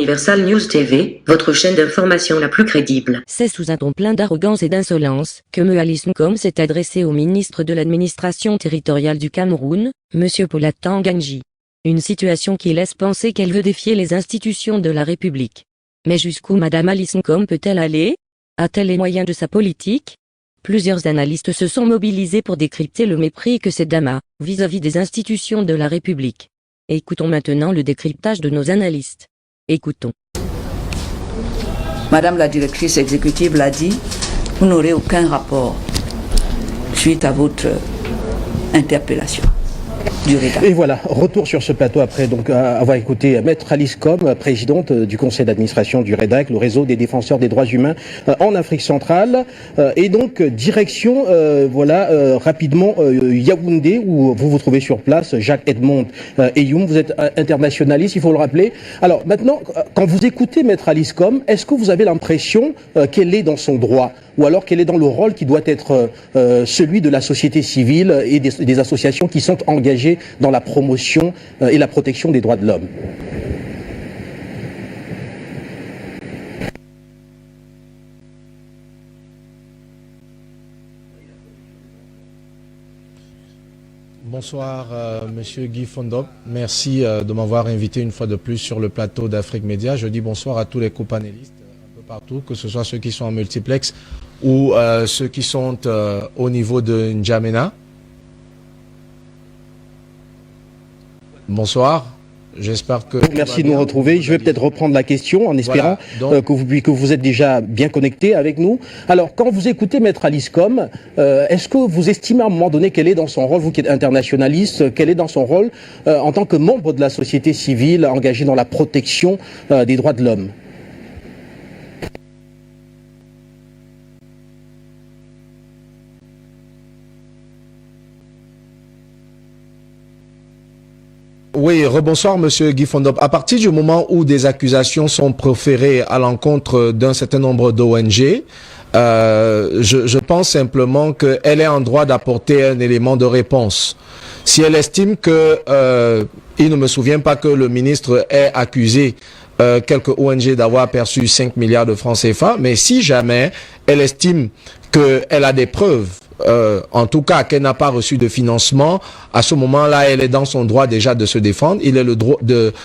Universal News TV, votre chaîne d'information la plus crédible. C'est sous un ton plein d'arrogance et d'insolence que Moalice Nkom s'est adressé au ministre de l'administration territoriale du Cameroun, M. Paula Tanganji. Une situation qui laisse penser qu'elle veut défier les institutions de la République. Mais jusqu'où Mme Alice Nkom peut-elle aller? A-t-elle les moyens de sa politique? Plusieurs analystes se sont mobilisés pour décrypter le mépris que cette dame a vis-à-vis des institutions de la République. Écoutons maintenant le décryptage de nos analystes. Écoutons. Madame la directrice exécutive l'a dit, vous n'aurez aucun rapport suite à votre interpellation. Et voilà, retour sur ce plateau après donc avoir écouté Maître Alice Nkom, présidente du conseil d'administration du REDAC, le réseau des défenseurs des droits humains en Afrique centrale. Et donc direction, rapidement Yaoundé, où vous vous trouvez sur place, Jacques Edmond Eyoum, vous êtes internationaliste, il faut le rappeler. Alors maintenant, quand vous écoutez Maître Alice Nkom, est-ce que vous avez l'impression qu'elle est dans son droit, ou alors qu'elle est dans le rôle qui doit être celui de la société civile et des associations qui sont engagées dans la promotion et la protection des droits de l'homme? Bonsoir, Monsieur Guy Fondop. Merci de m'avoir invité une fois de plus sur le plateau d'Afrique Média. Je dis bonsoir à tous les co-panélistes un peu partout, que ce soit ceux qui sont en multiplex ou ceux qui sont au niveau de N'Djamena. Bonsoir, j'espère que... Merci de nous retrouver. Je vais peut-être reprendre la question en espérant que vous êtes déjà bien connecté avec nous. Alors, quand vous écoutez Maître Alice Nkom, est-ce que vous estimez à un moment donné qu'elle est dans son rôle, vous qui êtes internationaliste, qu'elle est dans son rôle en tant que membre de la société civile engagée dans la protection des droits de l'homme? Oui, rebonsoir Monsieur Guy Fondop. À partir du moment où des accusations sont proférées à l'encontre d'un certain nombre d'ONG, je pense simplement qu'elle est en droit d'apporter un élément de réponse. Si elle estime que, il ne me souvient pas que le ministre ait accusé quelques ONG d'avoir perçu 5 milliards de francs CFA, mais si jamais elle estime qu'elle a des preuves, en tout cas qu'elle n'a pas reçu de financement, à ce moment-là, elle est dans son droit déjà de se défendre. Il est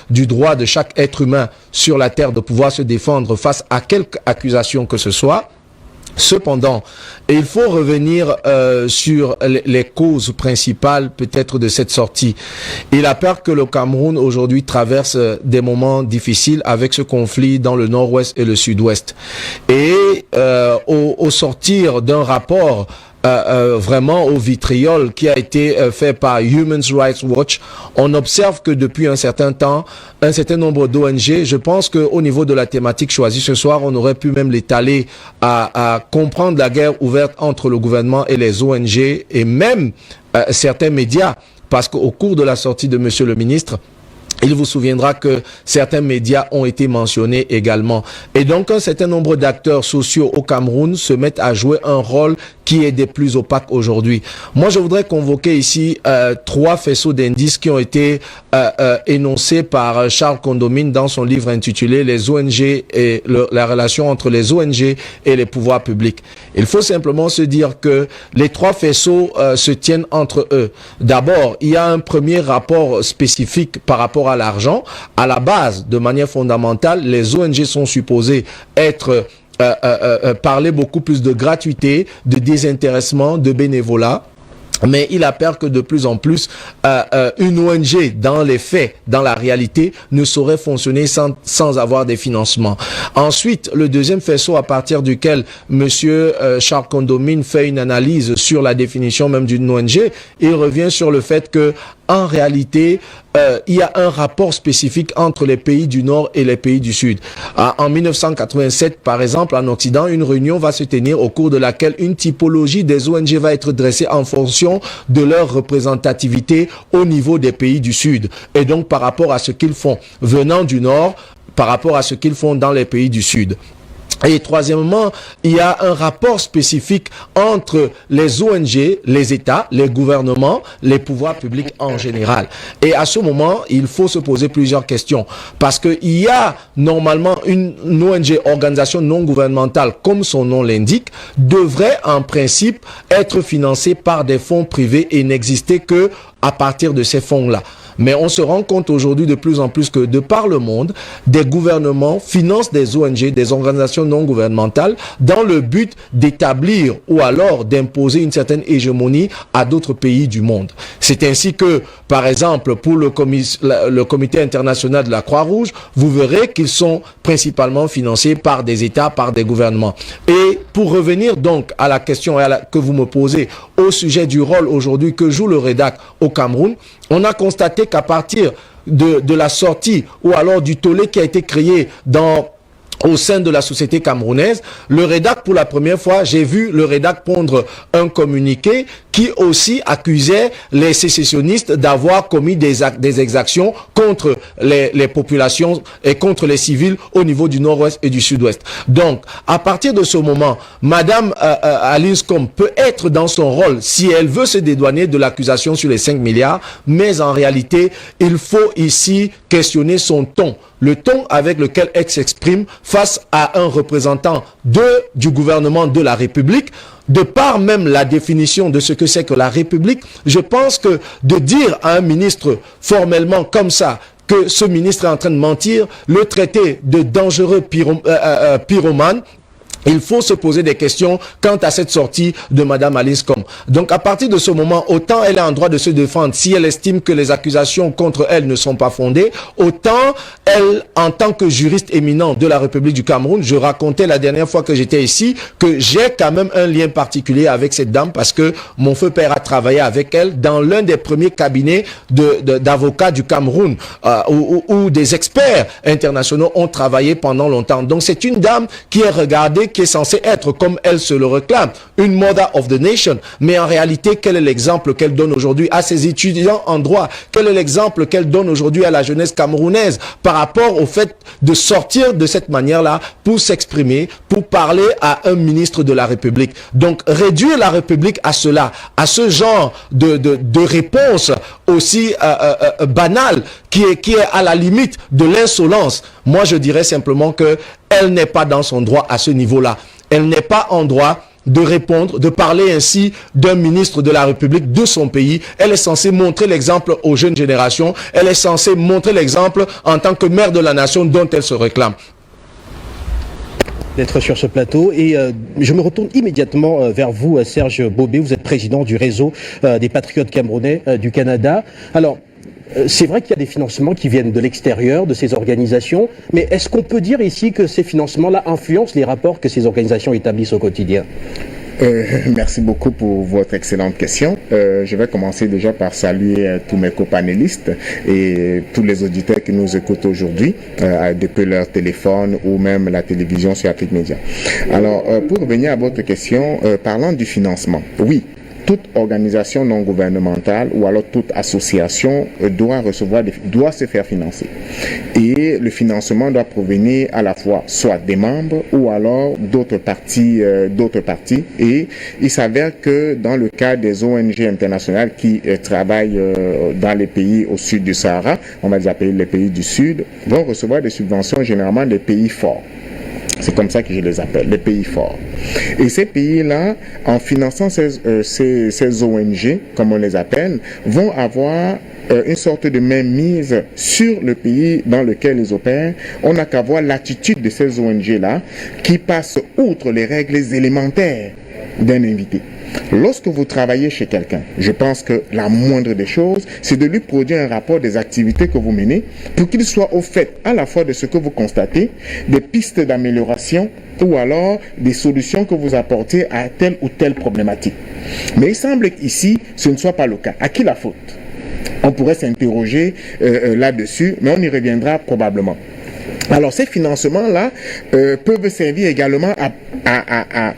du droit de chaque être humain sur la terre de pouvoir se défendre face à quelque accusation que ce soit. Cependant, il faut revenir sur les causes principales peut-être de cette sortie. Il a peur que le Cameroun aujourd'hui traverse des moments difficiles avec ce conflit dans le nord-ouest et le sud-ouest. Et au sortir d'un rapport vraiment au vitriol qui a été fait par Human Rights Watch, on observe que depuis un certain temps, un certain nombre d'ONG, je pense qu'au niveau de la thématique choisie ce soir, on aurait pu même l'étaler à comprendre la guerre ouverte entre le gouvernement et les ONG et même certains médias, parce qu'au cours de la sortie de Monsieur le ministre, il vous souviendra que certains médias ont été mentionnés également. Et donc, un certain nombre d'acteurs sociaux au Cameroun se mettent à jouer un rôle qui est des plus opaques aujourd'hui. Moi, je voudrais convoquer ici 3 faisceaux d'indices qui ont été énoncés par Charles Condomine dans son livre intitulé « Les ONG et la relation entre les ONG et les pouvoirs publics ». Il faut simplement se dire que les 3 faisceaux se tiennent entre eux. D'abord, il y a un premier rapport spécifique par rapport à l'argent. À la base, de manière fondamentale, les ONG sont supposées être parler beaucoup plus de gratuité, de désintéressement, de bénévolat. Mais il a peur que de plus en plus, une ONG, dans les faits, dans la réalité, ne saurait fonctionner sans avoir des financements. Ensuite, le deuxième faisceau à partir duquel Monsieur Charles Condomine fait une analyse sur la définition même d'une ONG, il revient sur le fait que, en réalité, il y a un rapport spécifique entre les pays du Nord et les pays du Sud. En 1987, par exemple, en Occident, une réunion va se tenir au cours de laquelle une typologie des ONG va être dressée en fonction de leur représentativité au niveau des pays du Sud. Et donc, par rapport à ce qu'ils font venant du Nord, par rapport à ce qu'ils font dans les pays du Sud. Et troisièmement, il y a un rapport spécifique entre les ONG, les États, les gouvernements, les pouvoirs publics en général. Et à ce moment, il faut se poser plusieurs questions. Parce qu'il y a normalement une ONG, organisation non gouvernementale, comme son nom l'indique, devrait en principe être financée par des fonds privés et n'exister que à partir de ces fonds-là. Mais on se rend compte aujourd'hui de plus en plus que de par le monde, des gouvernements financent des ONG, des organisations non gouvernementales, dans le but d'établir ou alors d'imposer une certaine hégémonie à d'autres pays du monde. C'est ainsi que, par exemple, pour le Comité international de la Croix-Rouge, vous verrez qu'ils sont principalement financés par des États, par des gouvernements. Et pour revenir donc à la question que vous me posez au sujet du rôle aujourd'hui que joue le REDAC au Cameroun, on a constaté qu'à partir de la sortie ou alors du tollé qui a été créé au sein de la société camerounaise, le REDAC, pour la première fois, j'ai vu le REDAC pondre un communiqué qui aussi accusait les sécessionnistes d'avoir commis des exactions contre les populations et contre les civils au niveau du nord-ouest et du sud-ouest. Donc, à partir de ce moment, Madame Alice Com peut être dans son rôle si elle veut se dédouaner de l'accusation sur les 5 milliards, mais en réalité, il faut ici questionner son ton, le ton avec lequel elle s'exprime face à un représentant du gouvernement de la République. De par même la définition de ce que c'est que la République, je pense que de dire à un ministre formellement comme ça que ce ministre est en train de mentir, le traiter de dangereux pyromane, il faut se poser des questions quant à cette sortie de Madame Alice Com. Donc à partir de ce moment, autant elle est en droit de se défendre si elle estime que les accusations contre elle ne sont pas fondées, autant elle, en tant que juriste éminent de la République du Cameroun, je racontais la dernière fois que j'étais ici que j'ai quand même un lien particulier avec cette dame parce que mon feu père a travaillé avec elle dans l'un des premiers cabinets d'avocats du Cameroun où des experts internationaux ont travaillé pendant longtemps. Donc c'est une dame qui est regardée, qui est censée être, comme elle se le réclame, une mother of the nation. Mais en réalité, quel est l'exemple qu'elle donne aujourd'hui à ses étudiants en droit? Quel est l'exemple qu'elle donne aujourd'hui à la jeunesse camerounaise par rapport au fait de sortir de cette manière-là pour s'exprimer, pour parler à un ministre de la République? Donc, réduire la République à cela, à ce genre de réponse aussi banale, qui est à la limite de l'insolence, moi je dirais simplement que elle n'est pas dans son droit à ce niveau-là. Elle n'est pas en droit de répondre, de parler ainsi d'un ministre de la République de son pays. Elle est censée montrer l'exemple aux jeunes générations. Elle est censée montrer l'exemple en tant que mère de la nation dont elle se réclame. D'être sur ce plateau et je me retourne immédiatement vers vous, Serge Bobé. Vous êtes président du réseau des patriotes camerounais du Canada. Alors, c'est vrai qu'il y a des financements qui viennent de l'extérieur, de ces organisations, mais est-ce qu'on peut dire ici que ces financements-là influencent les rapports que ces organisations établissent au quotidien? Merci beaucoup pour votre excellente question. Je vais commencer déjà par saluer tous mes copanélistes et tous les auditeurs qui nous écoutent aujourd'hui depuis leur téléphone ou même la télévision sur Afrique Média. Alors, pour revenir à votre question, parlant du financement, oui. Toute organisation non gouvernementale ou alors toute association doit se faire financer. Et le financement doit provenir à la fois soit des membres ou alors d'autres parties. Et il s'avère que dans le cas des ONG internationales qui travaillent dans les pays au sud du Sahara, on va les appeler les pays du sud, vont recevoir des subventions généralement des pays forts. C'est comme ça que je les appelle, les pays forts. Et ces pays-là, en finançant ces ONG, comme on les appelle, vont avoir une sorte de mainmise sur le pays dans lequel ils opèrent. On n'a qu'à voir l'attitude de ces ONG-là qui passent outre les règles élémentaires d'un invité. Lorsque vous travaillez chez quelqu'un, je pense que la moindre des choses, c'est de lui produire un rapport des activités que vous menez pour qu'il soit au fait à la fois de ce que vous constatez, des pistes d'amélioration ou alors des solutions que vous apportez à telle ou telle problématique. Mais il semble qu'ici, ce ne soit pas le cas. À qui la faute? On pourrait s'interroger là-dessus, mais on y reviendra probablement. Alors ces financements-là peuvent servir également à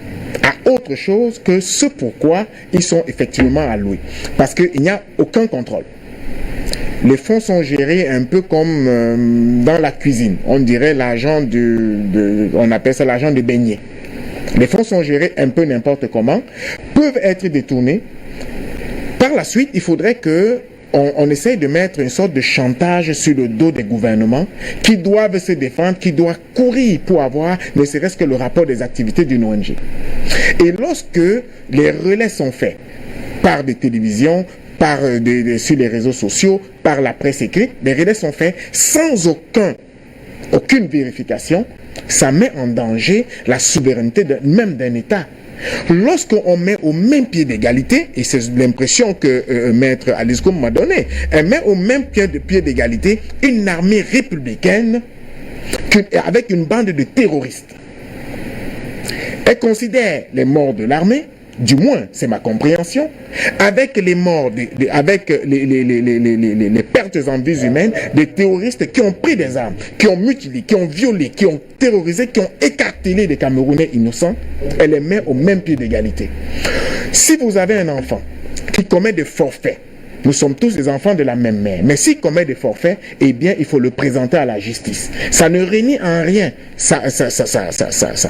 autre chose que ce pourquoi ils sont effectivement alloués. Parce qu'il n'y a aucun contrôle. Les fonds sont gérés un peu comme dans la cuisine. On dirait l'argent on appelle ça l'argent de beignet. Les fonds sont gérés un peu n'importe comment, peuvent être détournés. Par la suite, il faudrait que on essaye de mettre une sorte de chantage sur le dos des gouvernements qui doivent se défendre, qui doivent courir pour avoir ne serait-ce que le rapport des activités d'une ONG. Et lorsque les relais sont faits par des télévisions, sur les réseaux sociaux, par la presse écrite, les relais sont faits sans aucune vérification, ça met en danger la souveraineté même d'un État. Lorsqu'on met au même pied d'égalité, et c'est l'impression que Maître Alice Combes m'a donné, elle met au même pied d'égalité une armée républicaine avec une bande de terroristes. Elle considère les morts de l'armée, du moins c'est ma compréhension, avec les morts, avec les pertes en vies humaines des terroristes qui ont pris des armes, qui ont mutilé, qui ont violé, qui ont terrorisé, qui ont écartelé des Camerounais innocents, elle les met au même pied d'égalité. Si vous avez un enfant qui commet des forfaits, nous sommes tous des enfants de la même mère, mais s'il commet des forfaits, eh bien il faut le présenter à la justice. Ça ne renie en rien sa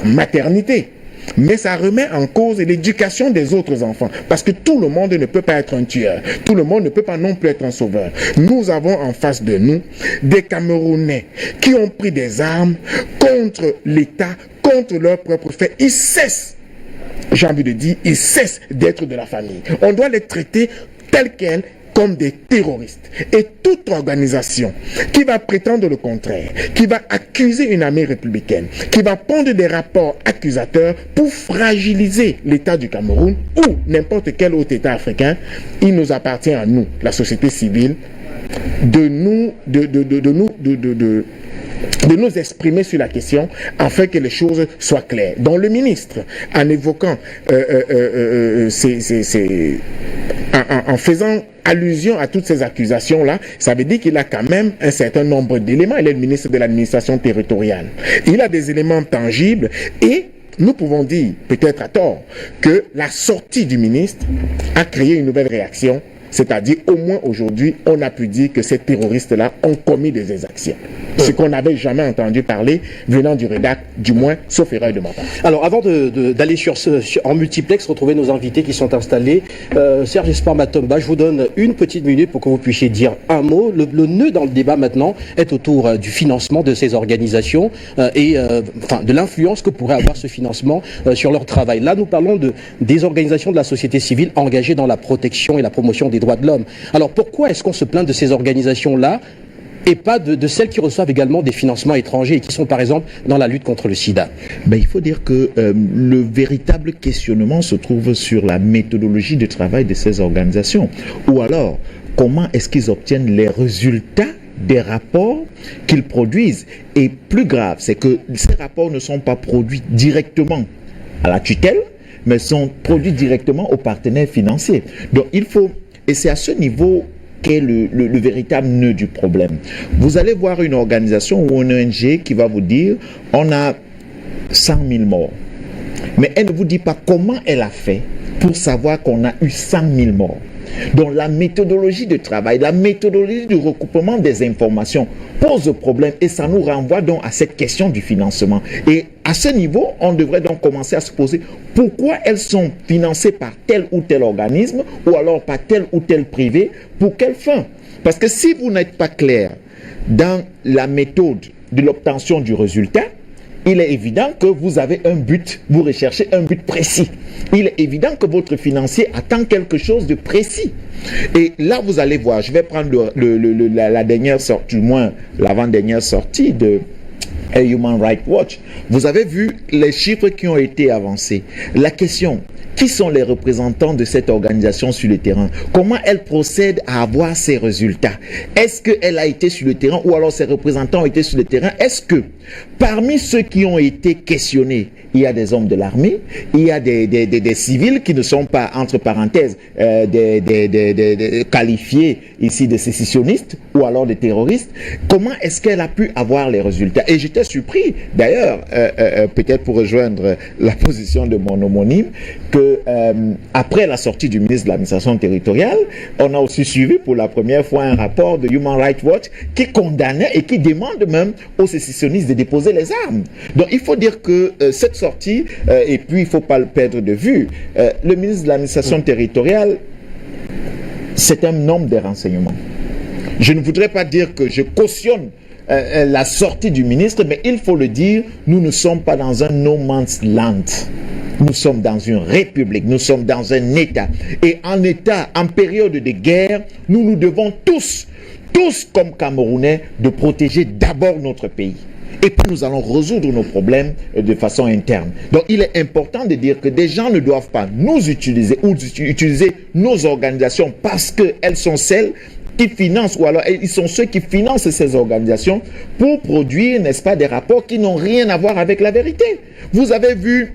maternité, mais ça remet en cause l'éducation des autres enfants. Parce que tout le monde ne peut pas être un tueur. Tout le monde ne peut pas non plus être un sauveur. Nous avons en face de nous des Camerounais qui ont pris des armes contre l'État, contre leurs propres faits. Ils cessent, j'ai envie de dire, ils cessent d'être de la famille. On doit les traiter tels quels, comme des terroristes. Et toute organisation qui va prétendre le contraire, qui va accuser une armée républicaine, qui va prendre des rapports accusateurs pour fragiliser l'État du Cameroun ou n'importe quel autre État africain, il nous appartient à nous, la société civile, de nous exprimer sur la question afin que les choses soient claires. Donc le ministre, en évoquant en faisant allusion à toutes ces accusations-là, ça veut dire qu'il a quand même un certain nombre d'éléments. Il est le ministre de l'administration territoriale. Il a des éléments tangibles et nous pouvons dire, peut-être à tort, que la sortie du ministre a créé une nouvelle réaction. C'est-à-dire, au moins aujourd'hui, on a pu dire que ces terroristes-là ont commis des exactions. Ce qu'on n'avait jamais entendu parler venant du REDAC, du moins, sauf erreur de ma part. Alors, avant d'aller en multiplex, retrouver nos invités qui sont installés, Serge Espoir Matomba, je vous donne une petite minute pour que vous puissiez dire un mot. Le nœud dans le débat maintenant est autour du financement de ces organisations et de l'influence que pourrait avoir ce financement sur leur travail. Là, nous parlons des organisations de la société civile engagées dans la protection et la promotion des droits de l'homme. Alors pourquoi est-ce qu'on se plaint de ces organisations-là et pas de celles qui reçoivent également des financements étrangers et qui sont par exemple dans la lutte contre le sida? Il faut dire que le véritable questionnement se trouve sur la méthodologie de travail de ces organisations. Ou alors, comment est-ce qu'ils obtiennent les résultats des rapports qu'ils produisent? Et plus grave, c'est que ces rapports ne sont pas produits directement à la tutelle, mais sont produits directement aux partenaires financiers. Donc il faut, et c'est à ce niveau qu'est le véritable nœud du problème. Vous allez voir une organisation ou une ONG qui va vous dire on a 100 000 morts. Mais elle ne vous dit pas comment elle a fait pour savoir qu'on a eu 100 000 morts. Donc la méthodologie de travail, la méthodologie du recoupement des informations pose problème et ça nous renvoie donc à cette question du financement. Et à ce niveau, on devrait donc commencer à se poser pourquoi elles sont financées par tel ou tel organisme ou alors par tel ou tel privé, pour quelle fin? Parce que si vous n'êtes pas clair dans la méthode de l'obtention du résultat, il est évident que vous avez un but, vous recherchez un but précis. Il est évident que votre financier attend quelque chose de précis. Et là, vous allez voir, je vais prendre la dernière sortie, du moins l'avant-dernière sortie de Human Rights Watch. Vous avez vu les chiffres qui ont été avancés. La question, qui sont les représentants de cette organisation sur le terrain? Comment elle procède à avoir ces résultats? Est-ce qu'elle a été sur le terrain ou alors ses représentants ont été sur le terrain? Est-ce que parmi ceux qui ont été questionnés, il y a des hommes de l'armée, il y a des civils qui ne sont pas, entre parenthèses, qualifiés ici de sécessionnistes ou alors des terroristes, comment est-ce qu'elle a pu avoir les résultats? Et j'étais surpris, d'ailleurs, peut-être pour rejoindre la position de mon homonyme, que après la sortie du ministre de l'administration territoriale, on a aussi suivi pour la première fois un rapport de Human Rights Watch qui condamnait et qui demande même aux sécessionnistes de déposer les armes. Donc il faut dire que cette sortie, et puis il ne faut pas le perdre de vue, le ministre de l'administration territoriale, c'est un homme des renseignements. Je ne voudrais pas dire que je cautionne la sortie du ministre, mais il faut le dire, nous ne sommes pas dans un no man's land. Nous sommes dans une république, nous sommes dans un État. Et en État, en période de guerre, nous devons tous comme Camerounais, de protéger d'abord notre pays. Et puis nous allons résoudre nos problèmes de façon interne. Donc il est important de dire que des gens ne doivent pas nous utiliser ou utiliser nos organisations parce qu'elles sont celles qui financent, ou alors ils sont ceux qui financent ces organisations pour produire, n'est-ce pas, des rapports qui n'ont rien à voir avec la vérité. Vous avez vu,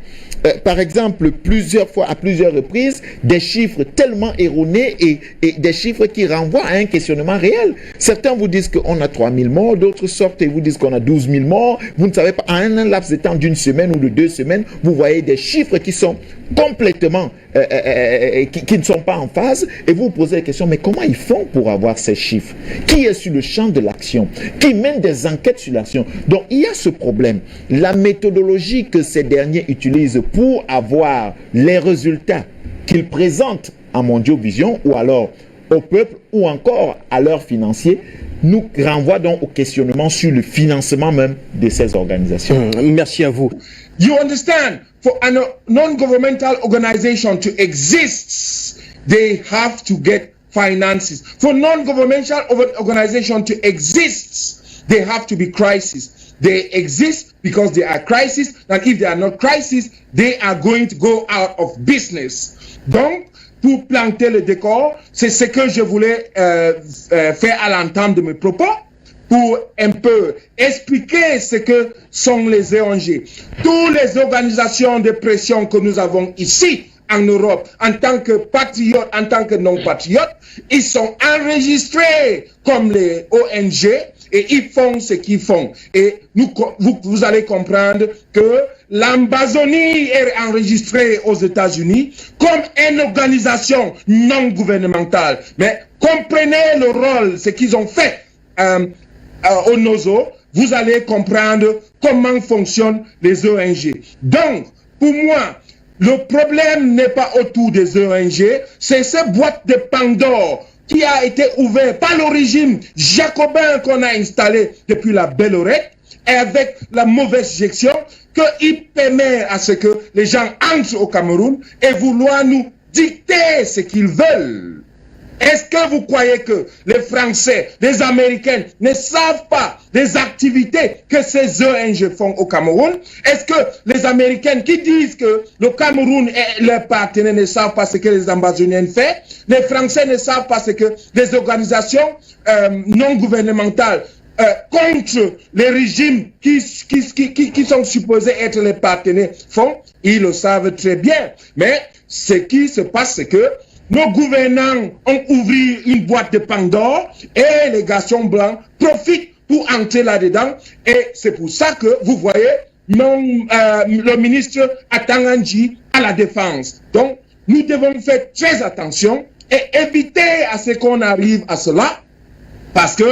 par exemple, plusieurs fois, à plusieurs reprises, des chiffres tellement erronés et des chiffres qui renvoient à un questionnement réel. Certains vous disent qu'on a 3000 morts, d'autres sortent et vous disent qu'on a 12 000 morts. Vous ne savez pas, en un laps de temps d'une semaine ou de 2 semaines, vous voyez des chiffres qui sont complètement, qui ne sont pas en phase, et vous vous posez la question, mais comment ils font pour avoir ces chiffres? Qui est sur le champ de l'action? Qui mène des enquêtes sur l'action? Donc il y a ce problème. La méthodologie que ces derniers utilisent pour avoir les résultats qu'ils présentent à Mondiovision ou alors au peuple ou encore à leurs financiers nous renvoie donc au questionnement sur le financement même de ces organisations. Merci à vous. You understand, for a non-governmental organization to exist, they have to get finances. For non-governmental organization to exist, they have to be crisis. They exist because they are crisis, and if they are not crisis, they are going to go out of business. Donc, pour planter le décor, c'est ce que je voulais faire à l'entame de mes propos, pour un peu expliquer ce que sont les ONG. Toutes les organisations de pression que nous avons ici en Europe, en tant que patriotes, en tant que non-patriotes, ils sont enregistrés comme les ONG et ils font ce qu'ils font. Et vous allez comprendre que l'Ambazonie est enregistrée aux États-Unis comme une organisation non gouvernementale. Mais comprenez le rôle, ce qu'ils ont fait au NOZO, vous allez comprendre comment fonctionnent les ONG. Donc, pour moi, le problème n'est pas autour des ONG, c'est cette boîte de Pandore qui a été ouverte par le régime jacobin qu'on a installé depuis la belle oreille, et avec la mauvaise gestion, qu'il permet à ce que les gens entrent au Cameroun et vouloir nous dicter ce qu'ils veulent. Est-ce que vous croyez que les Français, les Américains ne savent pas des activités que ces ONG font au Cameroun? Est-ce que les Américains qui disent que le Cameroun et leurs partenaires ne savent pas ce que les Ambazoniens font? Les Français ne savent pas ce que les organisations non gouvernementales contre les régimes qui sont supposés être les partenaires font? Ils le savent très bien. Mais ce qui se passe, c'est que nos gouvernants ont ouvert une boîte de Pandore et les garçons blancs profitent pour entrer là-dedans. Et c'est pour ça que vous voyez le ministre Atanganji à la défense. Donc, nous devons faire très attention et éviter à ce qu'on arrive à cela, parce que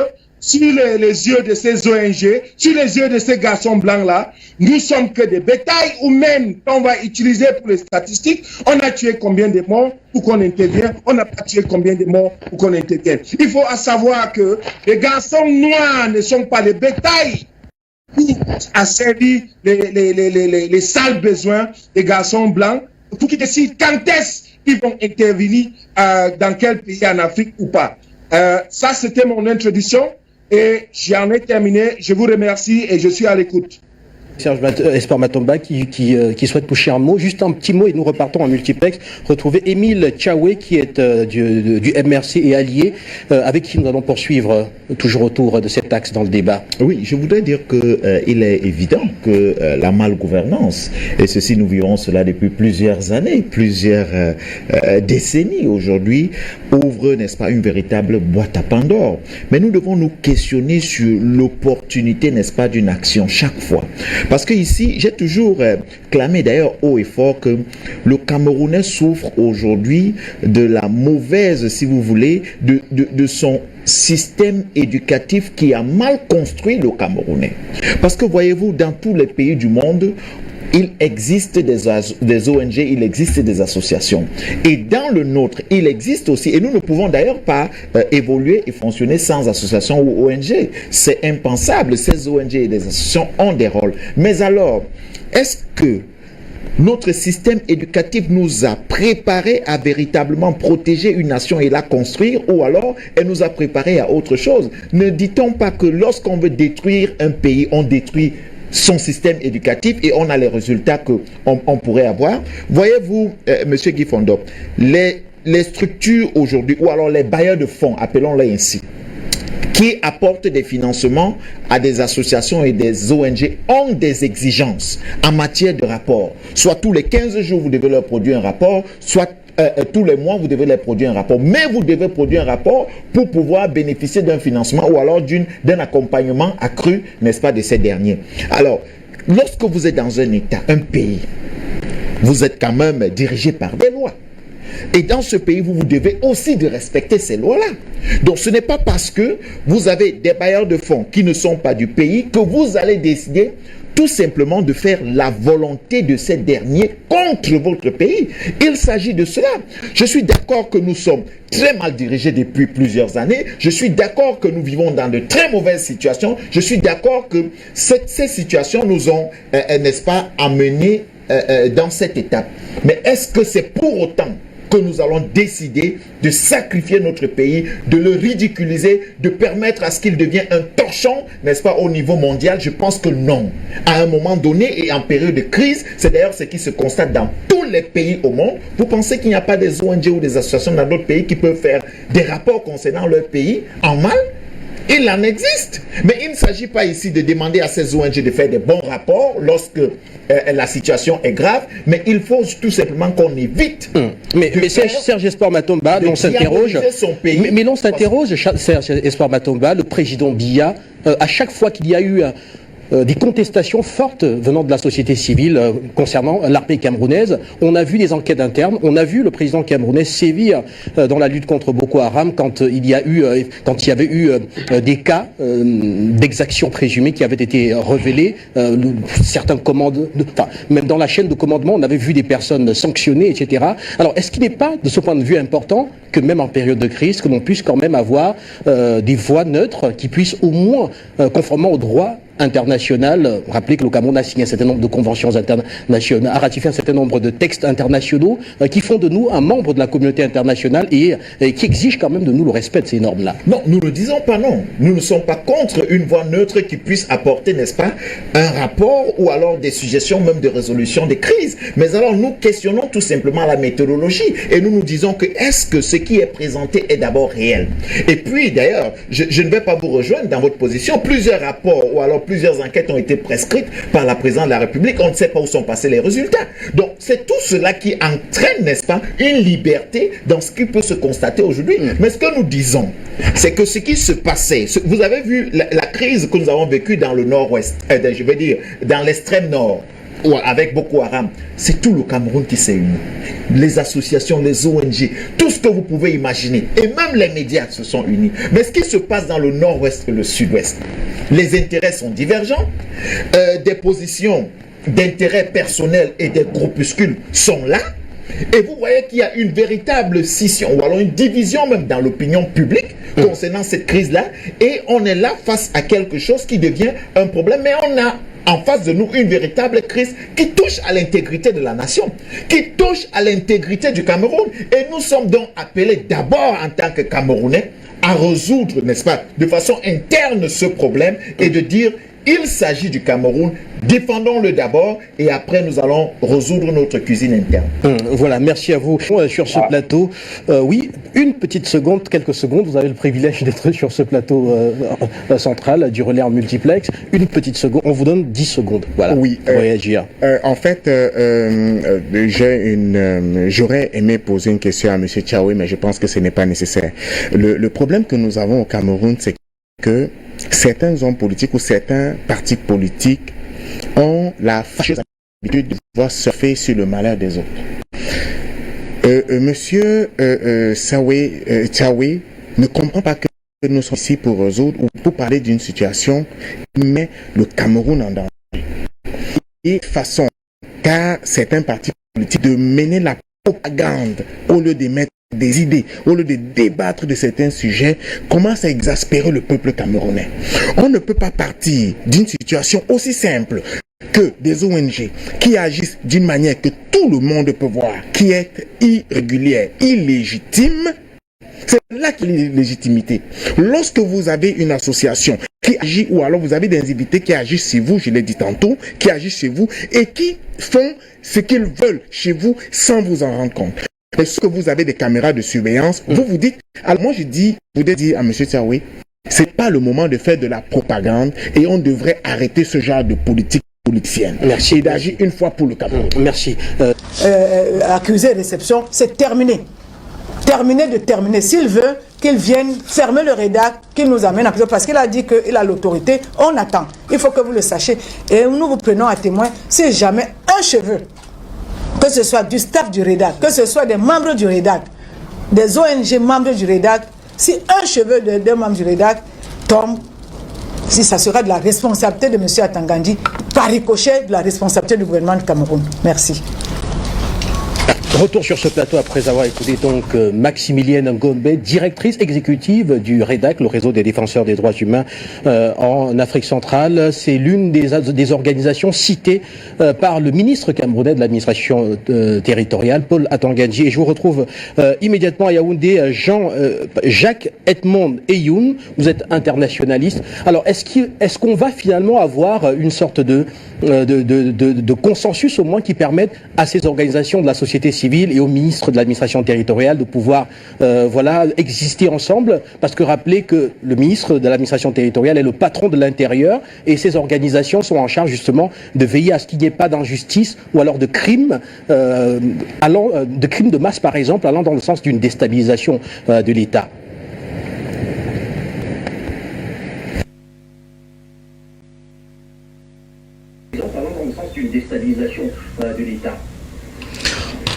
sur les yeux de ces ONG, sur les yeux de ces garçons blancs-là, nous sommes que des bétails ou même on va utiliser pour les statistiques. On a tué combien de morts pour qu'on intervienne? On n'a pas tué combien de morts pour qu'on intervienne? Il faut savoir que les garçons noirs ne sont pas les bétails pour asservir les sales besoins des garçons blancs pour qu'ils décident quand est-ce qu'ils vont intervenir dans quel pays en Afrique ou pas. Ça, c'était mon introduction. Et j'en ai terminé. Je vous remercie et je suis à l'écoute. Serge Espoir Matomba qui souhaite toucher un mot, juste un petit mot et nous repartons en multiplex. Retrouver Émile Tchaoué qui est du MRC et allié, avec qui nous allons poursuivre toujours autour de cet axe dans le débat. Oui, je voudrais dire qu'il est évident que la malgouvernance, et ceci nous vivons cela depuis plusieurs années, plusieurs décennies aujourd'hui, ouvre, n'est-ce pas, une véritable boîte à Pandore. Mais nous devons nous questionner sur l'opportunité, n'est-ce pas, d'une action chaque fois. Parce que ici, j'ai toujours clamé d'ailleurs haut et fort que le Camerounais souffre aujourd'hui de la mauvaise, si vous voulez, de son système éducatif qui a mal construit le Camerounais. Parce que voyez-vous, dans tous les pays du monde, il existe des ONG, il existe des associations. Et dans le nôtre, il existe aussi, et nous ne pouvons d'ailleurs pas évoluer et fonctionner sans association ou ONG. C'est impensable, ces ONG et des associations ont des rôles. Mais alors, est-ce que notre système éducatif nous a préparés à véritablement protéger une nation et la construire, ou alors elle nous a préparés à autre chose? Ne dit-on pas que lorsqu'on veut détruire un pays, on détruit son système éducatif et on a les résultats qu'on pourrait avoir? Voyez-vous, Monsieur Guy Fondop, les structures aujourd'hui, ou alors les bailleurs de fonds, appelons-les ainsi, qui apportent des financements à des associations et des ONG ont des exigences en matière de rapport. Soit tous les 15 jours, vous devez leur produire un rapport, soit tous les mois, vous devez leur produire un rapport. Mais vous devez produire un rapport pour pouvoir bénéficier d'un financement ou alors d'un accompagnement accru, n'est-ce pas, de ces derniers. Alors, lorsque vous êtes dans un État, un pays, vous êtes quand même dirigé par des lois. Et dans ce pays, vous devez aussi de respecter ces lois-là. Donc ce n'est pas parce que vous avez des bailleurs de fonds qui ne sont pas du pays que vous allez décider tout simplement de faire la volonté de ces derniers contre votre pays. Il s'agit de cela. Je suis d'accord que nous sommes très mal dirigés depuis plusieurs années. Je suis d'accord que nous vivons dans de très mauvaises situations. Je suis d'accord que ces situations nous ont, n'est-ce pas, amenés dans cette étape. Mais est-ce que c'est pour autant que nous allons décider de sacrifier notre pays, de le ridiculiser, de permettre à ce qu'il devienne un torchon, n'est-ce pas, au niveau mondial? Je pense que non. À un moment donné et en période de crise, c'est d'ailleurs ce qui se constate dans tous les pays au monde. Vous pensez qu'il n'y a pas des ONG ou des associations dans d'autres pays qui peuvent faire des rapports concernant leur pays en mal? Il en existe. Mais il ne s'agit pas ici de demander à ces ONG de faire des bons rapports lorsque la situation est grave, mais il faut tout simplement qu'on évite. Mais Serge Espoir Matomba, l'on s'interroge. Mais l'on s'interroge, Serge Espoir Matomba, le président Biya, à chaque fois qu'il y a eu des contestations fortes venant de la société civile concernant l'armée camerounaise. On a vu des enquêtes internes, on a vu le président camerounais sévir dans la lutte contre Boko Haram quand il y avait eu des cas d'exactions présumées qui avaient été révélés. Certains même dans la chaîne de commandement, on avait vu des personnes sanctionnées, etc. Alors, est-ce qu'il n'est pas, de ce point de vue, important que même en période de crise, que l'on puisse quand même avoir des voix neutres qui puissent au moins, conformément au droit international, rappeler que le Cameroun a signé un certain nombre de conventions internationales, a ratifié un certain nombre de textes internationaux qui font de nous un membre de la communauté internationale et qui exigent quand même de nous le respect de ces normes-là. Non, nous ne disons pas non. Nous ne sommes pas contre une voix neutre qui puisse apporter, n'est-ce pas, un rapport ou alors des suggestions même de résolution des crises. Mais alors nous questionnons tout simplement la méthodologie et nous nous disons que est-ce que ce qui est présenté est d'abord réel? Et puis d'ailleurs, je ne vais pas vous rejoindre dans votre position. Plusieurs rapports ou alors plusieurs enquêtes ont été prescrites par la présidente de la République. On ne sait pas où sont passés les résultats. Donc, c'est tout cela qui entraîne, n'est-ce pas, une liberté dans ce qui peut se constater aujourd'hui. Mais ce que nous disons, c'est que ce qui se passait, vous avez vu la crise que nous avons vécue dans le nord-ouest, je veux dire, dans l'extrême nord, avec Boko Haram, c'est tout le Cameroun qui s'est uni. Les associations, les ONG, tout ce que vous pouvez imaginer, et même les médias se sont unis. Mais ce qui se passe dans le nord-ouest et le sud-ouest, les intérêts sont divergents, des positions d'intérêt personnel et des groupuscules sont là, et vous voyez qu'il y a une véritable scission, ou alors une division même dans l'opinion publique concernant cette crise-là, et on est là face à quelque chose qui devient un problème, mais on a en face de nous une véritable crise qui touche à l'intégrité de la nation, qui touche à l'intégrité du Cameroun. Et nous sommes donc appelés d'abord en tant que Camerounais à résoudre, n'est-ce pas, de façon interne ce problème et de dire Il s'agit du Cameroun. Défendons-le d'abord et après nous allons résoudre notre cuisine interne. Voilà, merci à vous sur ce plateau. Oui, une petite seconde, quelques secondes, vous avez le privilège d'être sur ce plateau central du relais en multiplex. Une petite seconde, on vous donne 10 secondes. Voilà, oui, pour réagir. En fait, j'aurais aimé poser une question à M. Tchaoui, mais je pense que ce n'est pas nécessaire. Le problème que nous avons au Cameroun, c'est que certains hommes politiques ou certains partis politiques ont la fâcheuse habitude de pouvoir surfer sur le malheur des autres. Monsieur Tchaoui ne comprend pas que nous sommes ici pour résoudre ou pour parler d'une situation qui met le Cameroun en danger. Et façon qu'a certains partis politiques de mener la propagande au lieu de mettre des idées, au lieu de débattre de certains sujets, commence à exaspérer le peuple camerounais. On ne peut pas partir d'une situation aussi simple que des ONG qui agissent d'une manière que tout le monde peut voir, qui est irrégulière, illégitime. C'est là qu'il y a légitimité. Lorsque vous avez une association qui agit, ou alors vous avez des invités qui agissent chez vous, je l'ai dit tantôt, qui agissent chez vous et qui font ce qu'ils veulent chez vous sans vous en rendre compte. Est-ce que vous avez des caméras de surveillance? Vous vous dites, alors moi je dis, vous devez dire à M. Tchaoui, c'est pas le moment de faire de la propagande et on devrait arrêter ce genre de politique politicienne. Merci. Et d'agir une fois pour le Cameroun. Merci. Accusé de réception, c'est terminé. Terminé. S'il veut qu'il vienne fermer le rédac, qu'il nous amène en prison, parce qu'il a dit qu'il a l'autorité, on attend. Il faut que vous le sachiez. Et nous vous prenons à témoin, si jamais un cheveu, que ce soit du staff du rédac, que ce soit des membres du rédac, des ONG membres du rédac, si un cheveu d'un membre du rédac tombe, si ça sera de la responsabilité de M. Atangandji, par ricochet de la responsabilité du gouvernement du Cameroun. Merci. Retour sur ce plateau après avoir écouté donc Maximilienne Ngombe, directrice exécutive du REDAC, le réseau des défenseurs des droits humains en Afrique centrale. C'est l'une des organisations citées par le ministre camerounais de l'administration territoriale, Paul Atangandji. Et je vous retrouve immédiatement à Yaoundé, Jacques Edmond Eyoun, vous êtes internationaliste. Alors est-ce qu'on va finalement avoir une sorte de consensus au moins qui permette à ces organisations de la société civile et au ministre de l'administration territoriale de pouvoir exister ensemble, parce que rappelez que le ministre de l'administration territoriale est le patron de l'intérieur et ces organisations sont en charge justement de veiller à ce qu'il n'y ait pas d'injustice ou alors de crimes de crimes de masse par exemple, allant dans le sens d'une déstabilisation de l'État.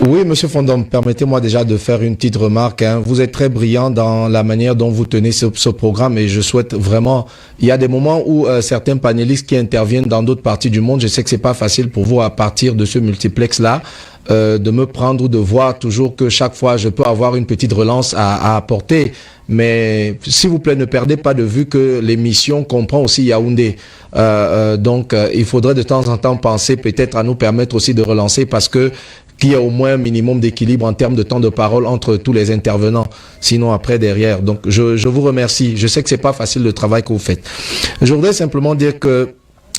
Oui, Monsieur Fondom, permettez-moi déjà de faire une petite remarque. Vous êtes très brillant dans la manière dont vous tenez ce programme et je souhaite vraiment... Il y a des moments où certains panélistes qui interviennent dans d'autres parties du monde, je sais que c'est pas facile pour vous à partir de ce multiplex-là, de me prendre ou de voir toujours que chaque fois je peux avoir une petite relance à apporter. Mais s'il vous plaît, ne perdez pas de vue que l'émission comprend aussi Yaoundé. Donc, il faudrait de temps en temps penser peut-être à nous permettre aussi de relancer parce que qu'il y ait au moins un minimum d'équilibre en termes de temps de parole entre tous les intervenants. Sinon, après, derrière. Donc, je vous remercie. Je sais que c'est pas facile le travail que vous faites. Je voudrais simplement dire que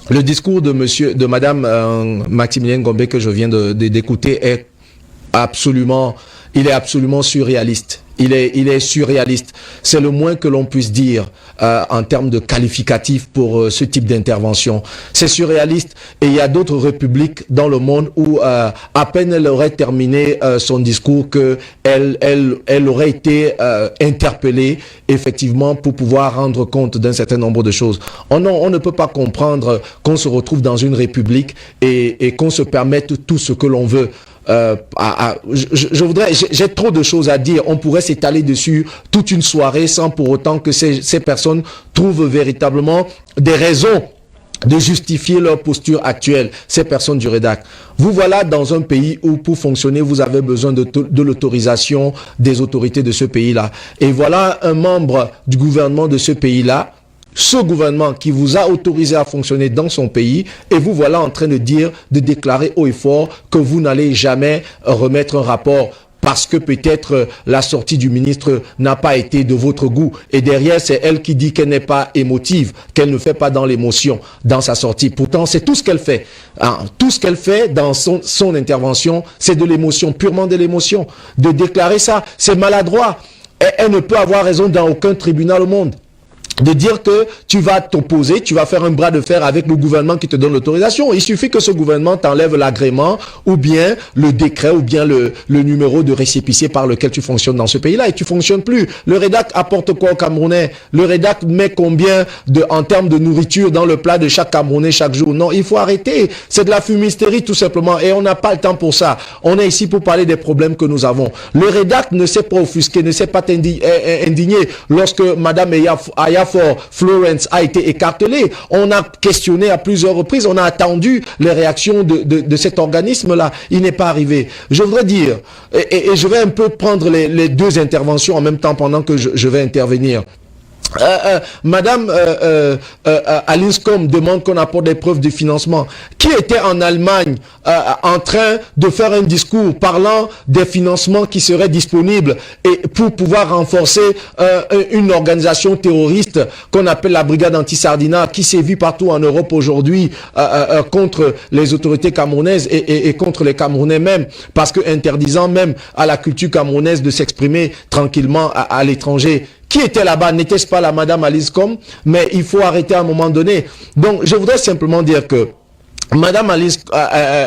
le discours de Madame Maximilienne Ngombe que je viens d'écouter est absolument surréaliste. Il est surréaliste. C'est le moins que l'on puisse dire en termes de qualificatif pour ce type d'intervention. C'est surréaliste et il y a d'autres républiques dans le monde où à peine elle aurait terminé son discours que elle aurait été interpellée effectivement pour pouvoir rendre compte d'un certain nombre de choses. On ne peut pas comprendre qu'on se retrouve dans une république et qu'on se permette tout ce que l'on veut. J'ai trop de choses à dire. On pourrait s'étaler dessus toute une soirée sans pour autant que ces personnes trouvent véritablement des raisons de justifier leur posture actuelle, ces personnes du REDAC. Vous voilà dans un pays où pour fonctionner, vous avez besoin de l'autorisation des autorités de ce pays-là. Et voilà un membre du gouvernement de ce pays-là, ce gouvernement qui vous a autorisé à fonctionner dans son pays et vous voilà en train de déclarer haut et fort que vous n'allez jamais remettre un rapport. parce que peut-être la sortie du ministre n'a pas été de votre goût. Et derrière, c'est elle qui dit qu'elle n'est pas émotive, qu'elle ne fait pas dans l'émotion, dans sa sortie. Pourtant, c'est tout ce qu'elle fait. Hein, tout ce qu'elle fait dans son intervention, c'est de l'émotion, purement de l'émotion. De déclarer ça, c'est maladroit. Elle ne peut avoir raison dans aucun tribunal au monde. De dire que tu vas t'opposer, tu vas faire un bras de fer avec le gouvernement qui te donne l'autorisation. Il suffit que ce gouvernement t'enlève l'agrément ou bien le décret ou bien le numéro de récépissé par lequel tu fonctionnes dans ce pays-là et tu fonctionnes plus. Le REDAC apporte quoi aux Camerounais? Le REDAC met combien en termes de nourriture dans le plat de chaque Camerounais chaque jour? Non, il faut arrêter. C'est de la fumisterie tout simplement et on n'a pas le temps pour ça. On est ici pour parler des problèmes que nous avons. Le REDAC ne s'est pas offusqué, ne s'est pas indigné lorsque Madame Ayafor Florence a été écartelée. On a questionné à plusieurs reprises, on a attendu les réactions de cet organisme-là. Il n'est pas arrivé. Je voudrais dire, et je vais un peu prendre les deux interventions en même temps pendant que je vais intervenir. Madame Alinscom demande qu'on apporte des preuves de financement. Qui était en Allemagne en train de faire un discours parlant des financements qui seraient disponibles et pour pouvoir renforcer une organisation terroriste qu'on appelle la brigade anti-Sardina qui sévit partout en Europe aujourd'hui contre les autorités camerounaises et contre les Camerounais même, parce que interdisant même à la culture camerounaise de s'exprimer tranquillement à l'étranger. Qui était là-bas? N'était-ce pas la Madame Alinscom? Mais il faut arrêter à un moment donné. Donc, je voudrais simplement dire que Madame Alice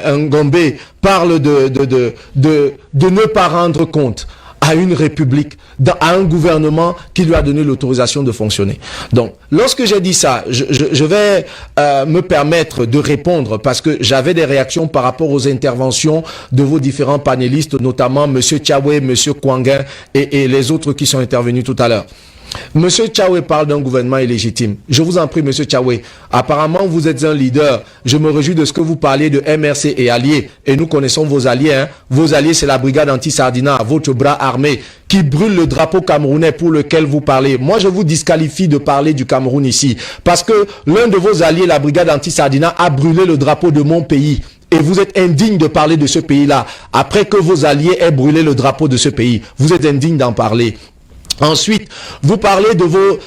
Ngombe parle de ne pas rendre compte à une république, à un gouvernement qui lui a donné l'autorisation de fonctionner. Donc, lorsque j'ai dit ça, je vais me permettre de répondre parce que j'avais des réactions par rapport aux interventions de vos différents panélistes, notamment Monsieur Tchawé, Monsieur Kwanguin et les autres qui sont intervenus tout à l'heure. Monsieur Tchawé parle d'un gouvernement illégitime. Je vous en prie, Monsieur Tchawé. Apparemment, vous êtes un leader. Je me réjouis de ce que vous parlez de MRC et alliés. Et nous connaissons vos alliés. Hein. Vos alliés, c'est la brigade anti-Sardina, votre bras armé, qui brûle le drapeau camerounais pour lequel vous parlez. Moi, je vous disqualifie de parler du Cameroun ici. Parce que l'un de vos alliés, la brigade anti-Sardina, a brûlé le drapeau de mon pays. Et vous êtes indigne de parler de ce pays-là. Après que vos alliés aient brûlé le drapeau de ce pays, vous êtes indigne d'en parler. Ensuite, vous parlez de vos...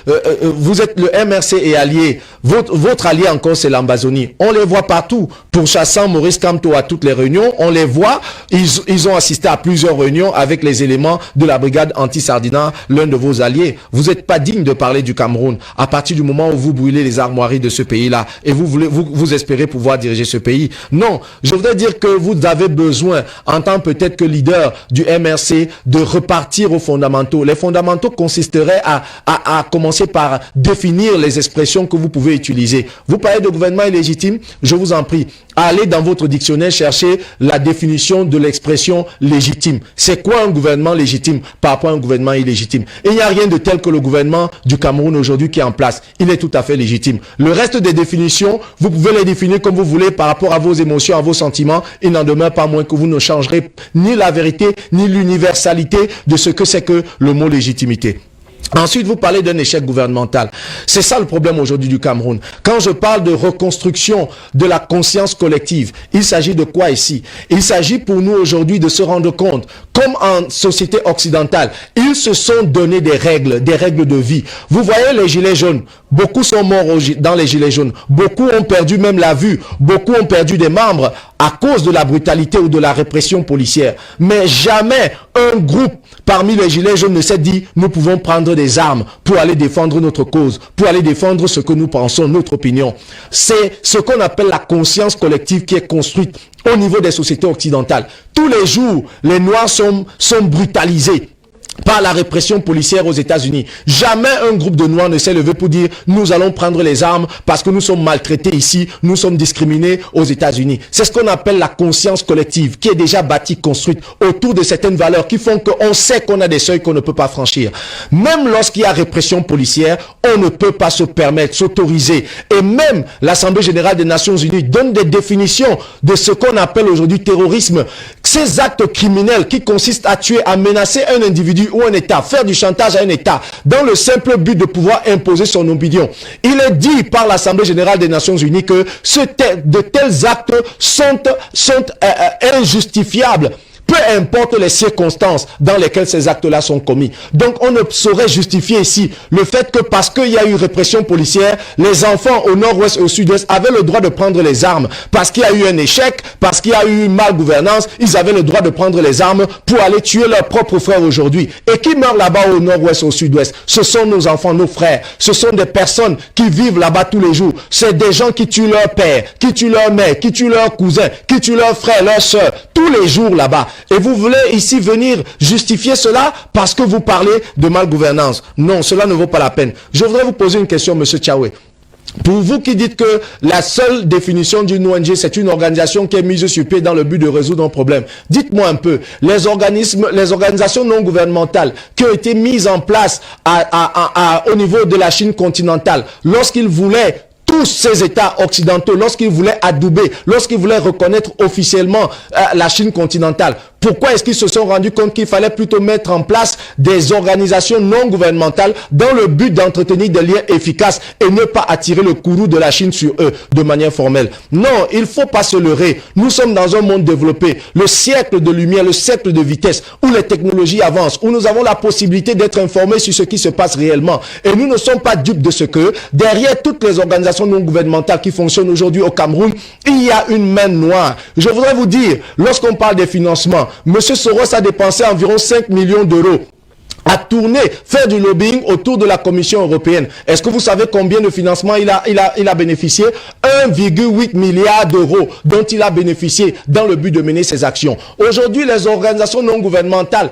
vous êtes le MRC et allié. Votre allié encore, c'est l'Ambazonie. On les voit partout. Pourchassant Maurice Kamto à toutes les réunions, on les voit. Ils ont assisté à plusieurs réunions avec les éléments de la brigade anti-Sardina, l'un de vos alliés. Vous n'êtes pas digne de parler du Cameroun à partir du moment où vous brûlez les armoiries de ce pays-là et vous espérez pouvoir diriger ce pays. Non, je voudrais dire que vous avez besoin, en tant peut-être que leader du MRC, de repartir aux fondamentaux. Les fondamentaux consisterait à commencer par définir les expressions que vous pouvez utiliser. Vous parlez de gouvernement illégitime, je vous en prie, allez dans votre dictionnaire chercher la définition de l'expression légitime. C'est quoi un gouvernement légitime par rapport à un gouvernement illégitime? Et il n'y a rien de tel que le gouvernement du Cameroun aujourd'hui qui est en place. Il est tout à fait légitime. Le reste des définitions, vous pouvez les définir comme vous voulez par rapport à vos émotions, à vos sentiments. Il n'en demeure pas moins que vous ne changerez ni la vérité, ni l'universalité de ce que c'est que le mot légitimité. Ensuite, vous parlez d'un échec gouvernemental. C'est ça le problème aujourd'hui du Cameroun. Quand je parle de reconstruction de la conscience collective, il s'agit de quoi ici? Il s'agit pour nous aujourd'hui de se rendre compte, comme en société occidentale, ils se sont donné des règles de vie. Vous voyez les gilets jaunes, beaucoup sont morts dans les gilets jaunes, beaucoup ont perdu même la vue, beaucoup ont perdu des membres à cause de la brutalité ou de la répression policière. Mais jamais un groupe parmi les gilets jaunes ne s'est dit « nous pouvons prendre des armes pour aller défendre notre cause, pour aller défendre ce que nous pensons, notre opinion ». C'est ce qu'on appelle la conscience collective qui est construite au niveau des sociétés occidentales. Tous les jours, les Noirs sont brutalisés par la répression policière aux États-Unis. Jamais un groupe de Noirs ne s'est levé pour dire « nous allons prendre les armes parce que nous sommes maltraités ici, nous sommes discriminés aux États-Unis ». C'est ce qu'on appelle la conscience collective qui est déjà bâtie, construite autour de certaines valeurs qui font qu'on sait qu'on a des seuils qu'on ne peut pas franchir. Même lorsqu'il y a répression policière, on ne peut pas se permettre, s'autoriser. Et même l'Assemblée générale des Nations unies donne des définitions de ce qu'on appelle aujourd'hui terrorisme. Ces actes criminels qui consistent à tuer, à menacer un individu ou un État, faire du chantage à un État, dans le simple but de pouvoir imposer son opinion. Il est dit par l'Assemblée générale des Nations unies que de tels actes sont injustifiables peu importe les circonstances dans lesquelles ces actes-là sont commis. Donc on ne saurait justifier ici le fait que parce qu'il y a eu répression policière, les enfants au nord-ouest et au sud-ouest avaient le droit de prendre les armes. Parce qu'il y a eu un échec, parce qu'il y a eu une malgouvernance, ils avaient le droit de prendre les armes pour aller tuer leurs propres frères aujourd'hui. Et qui meurent là-bas au nord-ouest et au sud-ouest? Ce sont nos enfants, nos frères. Ce sont des personnes qui vivent là-bas tous les jours. C'est des gens qui tuent leur père, qui tuent leur mère, qui tuent leurs cousins, qui tuent leurs frères, leurs sœurs, tous les jours là-bas. Et vous voulez ici venir justifier cela parce que vous parlez de malgouvernance. Non, cela ne vaut pas la peine. Je voudrais vous poser une question, Monsieur Tchaoué. Pour vous qui dites que la seule définition d'une ONG, c'est une organisation qui est mise sur pied dans le but de résoudre un problème, dites-moi un peu, les organisations non gouvernementales qui ont été mises en place au niveau de la Chine continentale, lorsqu'ils voulaient tous ces États occidentaux, lorsqu'ils voulaient adouber, lorsqu'ils voulaient reconnaître officiellement la Chine continentale, pourquoi est-ce qu'ils se sont rendus compte qu'il fallait plutôt mettre en place des organisations non gouvernementales dans le but d'entretenir des liens efficaces et ne pas attirer le courroux de la Chine sur eux de manière formelle? Non, il ne faut pas se leurrer. Nous sommes dans un monde développé, le siècle de lumière, le siècle de vitesse, où les technologies avancent, où nous avons la possibilité d'être informés sur ce qui se passe réellement. Et nous ne sommes pas dupes de ce que, derrière toutes les organisations non gouvernementales qui fonctionnent aujourd'hui au Cameroun, il y a une main noire. Je voudrais vous dire, lorsqu'on parle des financements, M. Soros a dépensé environ 5 millions d'euros à tourner, faire du lobbying autour de la Commission européenne. Est-ce que vous savez combien de financement il a bénéficié? 1,8 milliard d'euros dont il a bénéficié dans le but de mener ses actions. Aujourd'hui, les organisations non gouvernementales,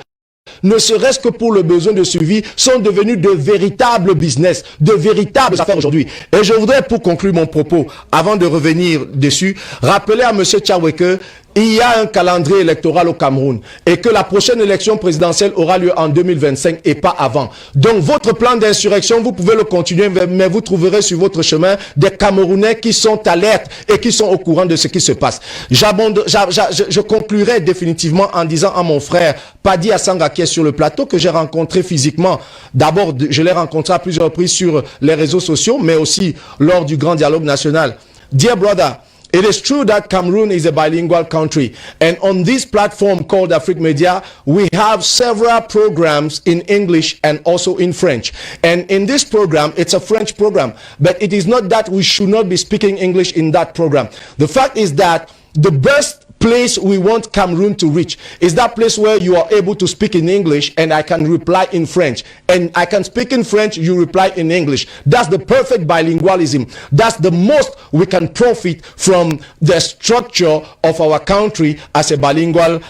ne serait-ce que pour le besoin de suivi, sont devenus de véritables business, de véritables affaires aujourd'hui. Et je voudrais, pour conclure mon propos, avant de revenir dessus, rappeler à M. Tchaoué que il y a un calendrier électoral au Cameroun et que la prochaine élection présidentielle aura lieu en 2025 et pas avant. Donc votre plan d'insurrection, vous pouvez le continuer, mais vous trouverez sur votre chemin des Camerounais qui sont alertes et qui sont au courant de ce qui se passe. Je conclurai définitivement en disant à mon frère Padi Assanga qui est sur le plateau, que j'ai rencontré physiquement. D'abord, je l'ai rencontré à plusieurs reprises sur les réseaux sociaux, mais aussi lors du grand dialogue national. Dear brother, it is true that Cameroon is a bilingual country, and on this platform called Afrique Media, we have several programs in English and also in French. And in this program, it's a French program, but it is not that we should not be speaking English in that program. The fact is that the best place we want Cameroon to reach is that place where you are able to speak in English and I can reply in French, and I can speak in French, you reply in English. That's the perfect bilingualism. That's the most we can profit from the structure of our country as a bilingual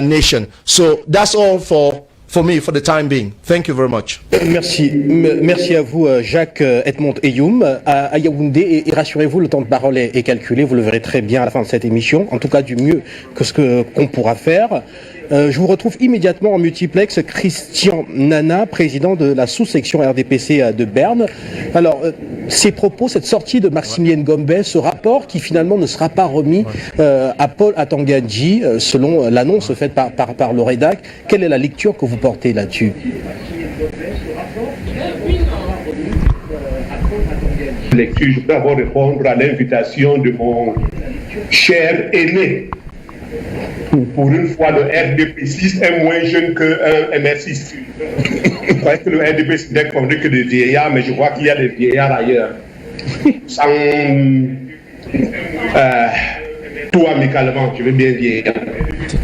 nation. So that's all for me for the time being. Thank you very much. Merci à vous, Jacques Edmond Eyoum, à Yaoundé, et rassurez-vous, le temps de parole est calculé, vous le verrez très bien à la fin de cette émission, en tout cas du mieux que qu'on pourra faire. Je vous retrouve immédiatement en multiplex, Christian Nana, président de la sous-section RDPC de Berne. Alors, ces propos, cette sortie de Maximilien Gombe, ce rapport qui finalement ne sera pas remis à Paul Atanga Ndji, selon l'annonce faite par le rédac, quelle est la lecture que vous portez là-dessus? Lecture, je peux d'abord répondre à l'invitation de mon cher aîné. Pour une fois, le RDP6 est moins jeune qu'un MR6. Je croyais que le RDP n'était fondé que de vieillards, mais je vois qu'il y a des vieillards ailleurs. Sans tout amicalement, je veux bien vieillir.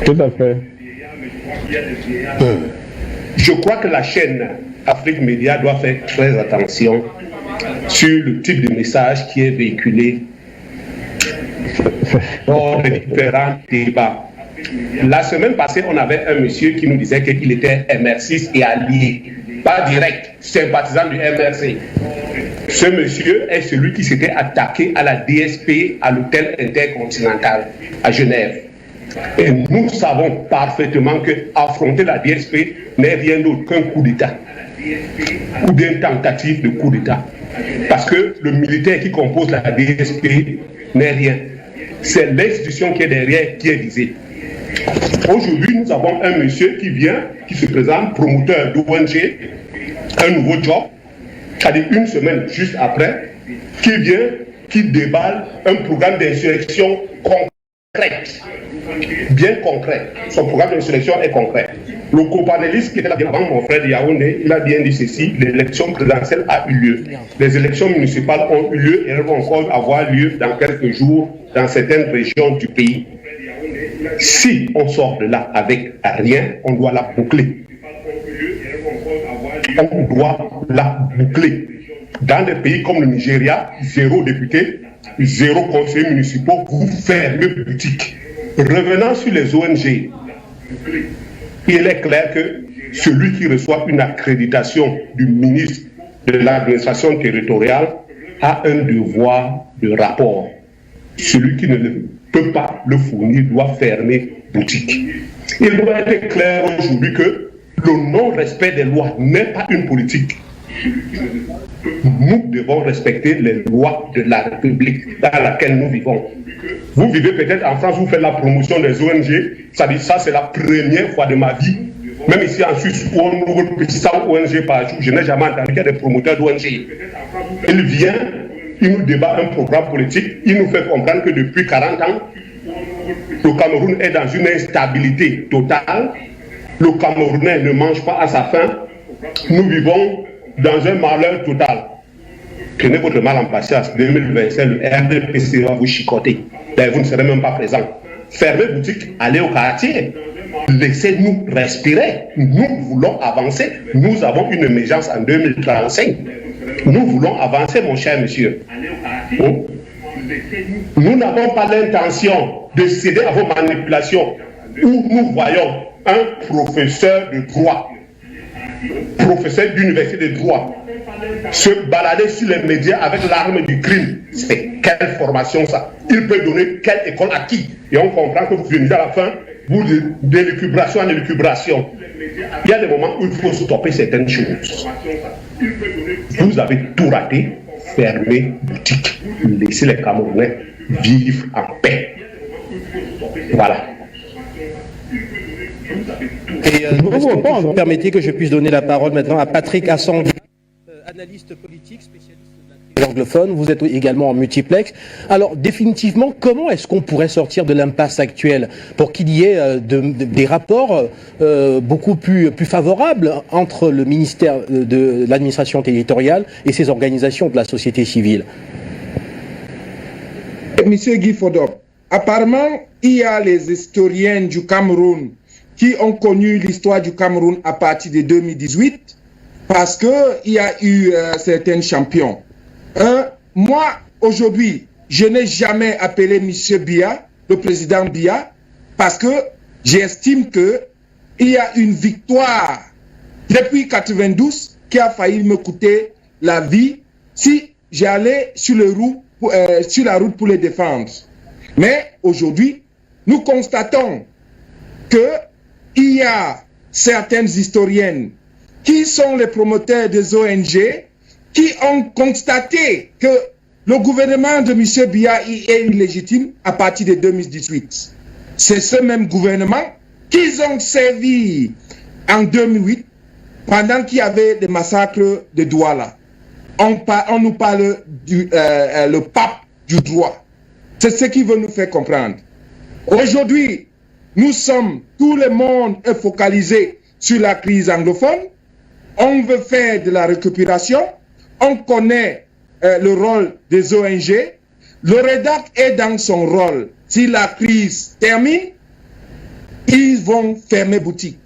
Tout à fait. Je crois que la chaîne Afrique Média doit faire très attention sur le type de message qui est véhiculé dans les différents débats. La semaine passée, on avait un monsieur qui nous disait qu'il était MR6 et allié, pas direct, sympathisant du MRC. Ce monsieur est celui qui s'était attaqué à la DSP à l'hôtel intercontinental à Genève. Et nous savons parfaitement qu'affronter la DSP n'est rien d'autre qu'un coup d'État ou bien tentative de coup d'État. Parce que le militaire qui compose la DSP n'est rien. C'est l'institution qui est derrière qui est visée. Aujourd'hui, nous avons un monsieur qui vient, qui se présente promoteur d'ONG, un nouveau job, c'est-à-dire une semaine juste après, qui vient, qui déballe un programme d'insurrection concrète. bien concret. Son programme de sélection est concret. Le copanéliste qui était là avant, mon frère de Yaoundé, il a bien dit ceci: l'élection présidentielle a eu lieu. Les élections municipales ont eu lieu et elles vont encore avoir lieu dans quelques jours dans certaines régions du pays. Si on sort de là avec rien, on doit la boucler. On doit la boucler. Dans des pays comme le Nigeria, 0 député, 0 conseillers municipaux, vous fermez boutique. Revenant sur les ONG, il est clair que celui qui reçoit une accréditation du ministre de l'administration territoriale a un devoir de rapport. Celui qui ne peut pas le fournir doit fermer boutique. Il doit être clair aujourd'hui que le non-respect des lois n'est pas une politique. Nous devons respecter les lois de la République dans laquelle nous vivons. Vous vivez peut-être en France, vous faites la promotion des ONG, ça dit ça c'est la première fois de ma vie. Même ici en Suisse, où on ouvre 100 ONG par jour, je n'ai jamais entendu qu'il y a des promoteurs d'ONG. Il vient, il nous débat un programme politique, il nous fait comprendre que depuis 40 ans, le Cameroun est dans une instabilité totale. Le Camerounais ne mange pas à sa faim. Nous vivons dans un malheur total. Prenez votre mal en patience. 2025, le RDPC va vous chicoter. Ben, vous ne serez même pas présent. Fermez boutique, allez au quartier. Laissez-nous respirer. Nous voulons avancer. Nous avons une émergence en 2035. Nous voulons avancer, mon cher monsieur. Oh. Nous n'avons pas l'intention de céder à vos manipulations où nous voyons un professeur de droit, professeur d'université de droit, se balader sur les médias avec l'arme du crime. C'est quelle formation ça? Il peut donner quelle école à qui? Et on comprend que vous venez à la fin, vous d'élucubration en élucubration. Il y a des moments où il faut stopper certaines choses. Vous avez tout raté, fermez boutique, laissez les Camerounais vivre en paix. Voilà. Et permettez que je puisse donner la parole maintenant à Patrick Assangui, analyste politique, spécialiste de la anglophone. Vous êtes également en multiplex. Alors, définitivement, comment est-ce qu'on pourrait sortir de l'impasse actuelle pour qu'il y ait des rapports beaucoup plus favorables entre le ministère de l'administration territoriale et ces organisations de la société civile? Monsieur Guy Fodop, apparemment, il y a les historiens du Cameroun qui ont connu l'histoire du Cameroun à partir de 2018 parce qu'il y a eu certains champions. Moi, aujourd'hui, je n'ai jamais appelé M. Biya, le président Biya, parce que j'estime qu'il y a une victoire depuis 1992 qui a failli me coûter la vie si j'allais sur la route pour les défendre. Mais aujourd'hui, nous constatons qu'il y a certaines historiennes qui sont les promoteurs des ONG qui ont constaté que le gouvernement de M. Biya est illégitime à partir de 2018. C'est ce même gouvernement qu'ils ont servi en 2008 pendant qu'il y avait des massacres de Douala. On nous parle du le pape du droit. C'est ce qui veut nous faire comprendre. Aujourd'hui, tout le monde est focalisé sur la crise anglophone. On veut faire de la récupération. On connaît le rôle des ONG. Le REDAC est dans son rôle. Si la crise termine, ils vont fermer boutique.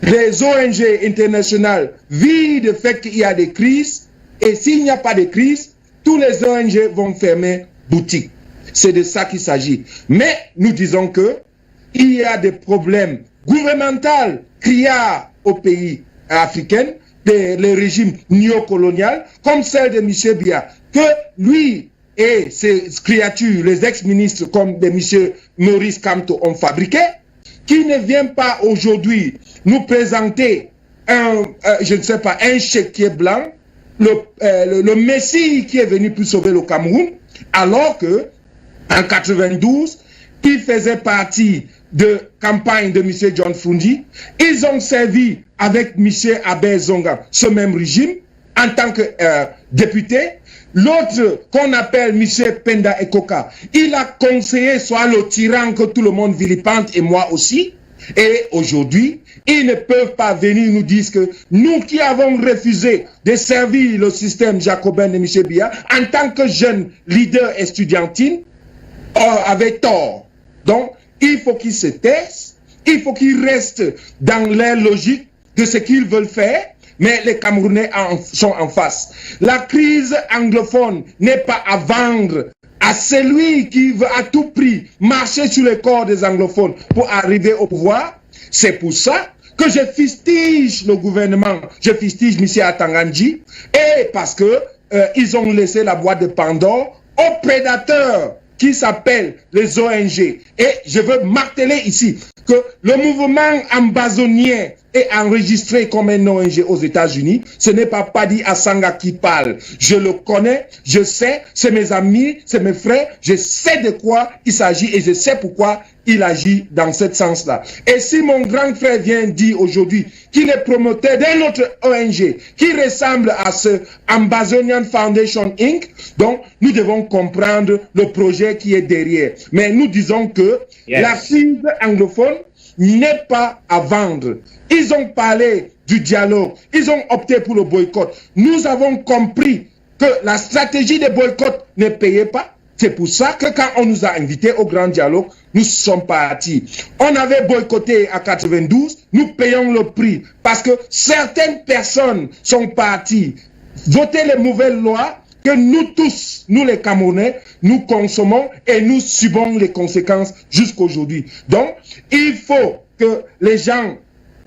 Les ONG internationales vivent du fait qu'il y a des crises. Et s'il n'y a pas de crise, tous les ONG vont fermer boutique. C'est de ça qu'il s'agit. Mais nous disons qu'il y a des problèmes gouvernementaux criards aux pays africains, les régimes néocoloniaux, comme celle de M. Biya, que lui et ses créatures, les ex-ministres comme de M. Maurice Kamto ont fabriqué, qui ne vient pas aujourd'hui nous présenter un chéquier blanc, le Messie qui est venu pour sauver le Cameroun, alors que en 92, il faisait partie de campagne de M. John Frundi. Ils ont servi avec M. Abel Zonga ce même régime en tant que député. L'autre qu'on appelle Michel Penda Ekoka, il a conseillé soit le tyran que tout le monde vilipende et moi aussi. Et aujourd'hui, ils ne peuvent pas venir nous dire que nous qui avons refusé de servir le système jacobin de Michel Biya en tant que jeune leader estudiantine, avait tort. Donc, il faut qu'ils se taisent, il faut qu'ils restent dans leur logique de ce qu'ils veulent faire. Mais les Camerounais sont en face. La crise anglophone n'est pas à vendre à celui qui veut à tout prix marcher sur le corps des anglophones pour arriver au pouvoir. C'est pour ça que je fustige le gouvernement, je fustige M. Atangandji, et parce que ils ont laissé la boîte de Pandore aux prédateurs qui s'appellent les ONG. Et je veux marteler ici que le mouvement ambazonien est enregistré comme un ONG aux États-Unis. Ce n'est pas Padi Asanga qui parle. Je le connais, je sais, c'est mes amis, c'est mes frères, je sais de quoi il s'agit et je sais pourquoi il agit dans ce sens-là. Et si mon grand frère vient dire aujourd'hui qu'il est promoteur d'un autre ONG qui ressemble à ce Ambazonian Foundation Inc., donc nous devons comprendre le projet qui est derrière. Mais nous disons que la crise anglophone n'est pas à vendre. Ils ont parlé du dialogue, ils ont opté pour le boycott. Nous avons compris que la stratégie de boycott ne payait pas. C'est pour ça que quand on nous a invités au grand dialogue, nous sommes partis. On avait boycotté à 92, nous payons le prix parce que certaines personnes sont parties voter les nouvelles lois que nous tous, nous les Camerounais, nous consommons et nous subons les conséquences jusqu'aujourd'hui. Donc, il faut que les gens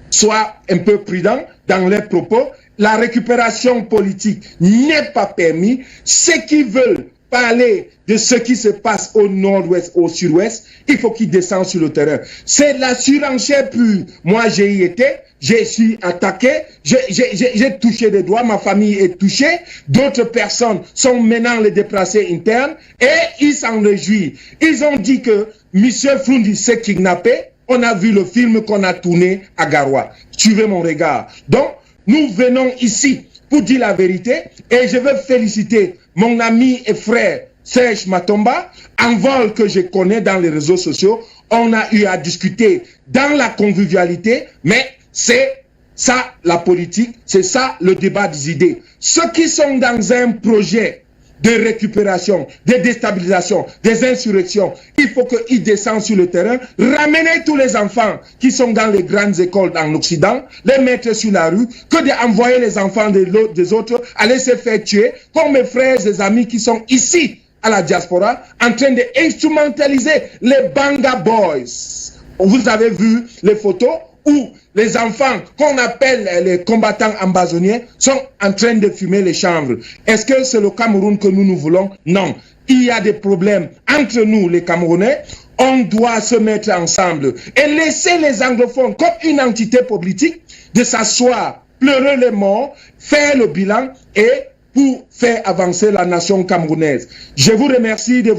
soient un peu prudents dans leurs propos. La récupération politique n'est pas permise. Ceux qui veulent parler de ce qui se passe au nord-ouest, au sud-ouest, il faut qu'ils descendent sur le terrain. C'est la surenchère pure. Moi, j'y étais, je suis attaqué, j'ai touché des doigts, ma famille est touchée, d'autres personnes sont maintenant les déplacés internes et ils s'en réjouissent. Ils ont dit que M. Frundi s'est kidnappé. On a vu le film qu'on a tourné à Garoua. Suivez mon regard. Donc, nous venons ici pour dire la vérité et je veux féliciter mon ami et frère Serge Matomba, un vol que je connais dans les réseaux sociaux. On a eu à discuter dans la convivialité, mais c'est ça la politique, c'est ça le débat des idées. Ceux qui sont dans un projet de récupération, de déstabilisation, des insurrections, il faut qu'ils descendent sur le terrain, ramener tous les enfants qui sont dans les grandes écoles en Occident, les mettre sur la rue, que d'envoyer les enfants des autres aller se faire tuer, comme mes frères et amis qui sont ici à la diaspora, en train d'instrumentaliser les Banga Boys. Vous avez vu les photos où les enfants qu'on appelle les combattants ambazoniens sont en train de fumer les chanvres. Est-ce que c'est le Cameroun que nous voulons? Non. Il y a des problèmes entre nous, les Camerounais. On doit se mettre ensemble et laisser les anglophones comme une entité politique de s'asseoir, pleurer les morts, faire le bilan et pour faire avancer la nation camerounaise. Je vous remercie de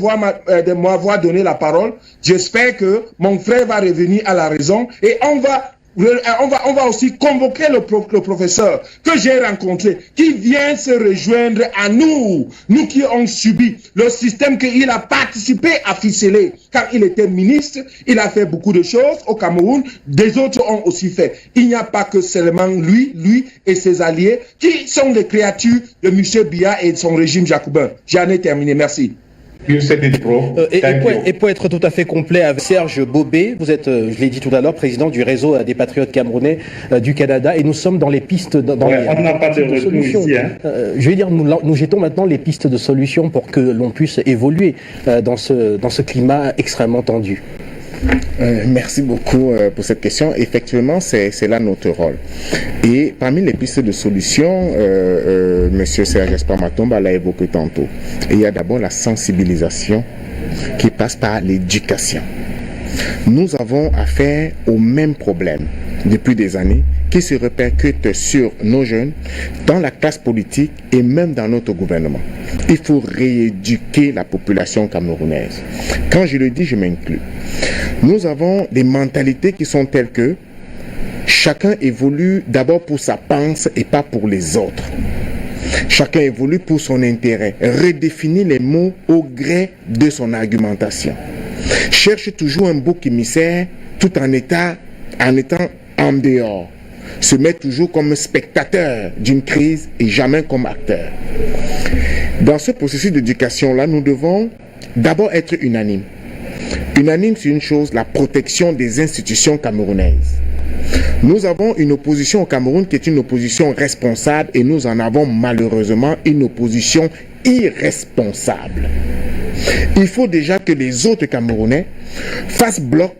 m'avoir donné la parole. J'espère que mon frère va revenir à la raison et on va aussi convoquer le professeur que j'ai rencontré, qui vient se rejoindre à nous, nous qui avons subi le système qu'il a participé à ficeler. Quand il était ministre, il a fait beaucoup de choses au Cameroun, des autres ont aussi fait. Il n'y a pas que seulement lui et ses alliés, qui sont les créatures de M. Biya et de son régime jacobin. J'en ai terminé, merci. Et pour être tout à fait complet avec Serge Bobé, vous êtes, je l'ai dit tout à l'heure, président du réseau des patriotes camerounais du Canada, et nous sommes dans les pistes on n'a pas de solutions. Ici, hein. Je vais dire, nous jetons maintenant les pistes de solutions pour que l'on puisse évoluer dans ce climat extrêmement tendu. Merci beaucoup pour cette question. Effectivement, c'est là notre rôle. Et parmi les pistes de solution, Monsieur Serge Matomba l'a évoqué tantôt. Et il y a d'abord la sensibilisation qui passe par l'éducation. Nous avons affaire au même problème depuis des années qui se répercute sur nos jeunes, dans la classe politique et même dans notre gouvernement. Il faut rééduquer la population camerounaise. Quand je le dis, je m'inclus. Nous avons des mentalités qui sont telles que chacun évolue d'abord pour sa panse et pas pour les autres. Chacun évolue pour son intérêt, redéfinit les mots au gré de son argumentation. Cherche toujours un bouc émissaire tout en étant en dehors. Se met toujours comme spectateur d'une crise et jamais comme acteur. Dans ce processus d'éducation-là, nous devons d'abord être unanimes. Unanime sur une chose, la protection des institutions camerounaises. Nous avons une opposition au Cameroun qui est une opposition responsable et nous en avons malheureusement une opposition irresponsable. Il faut déjà que les autres Camerounais fassent bloc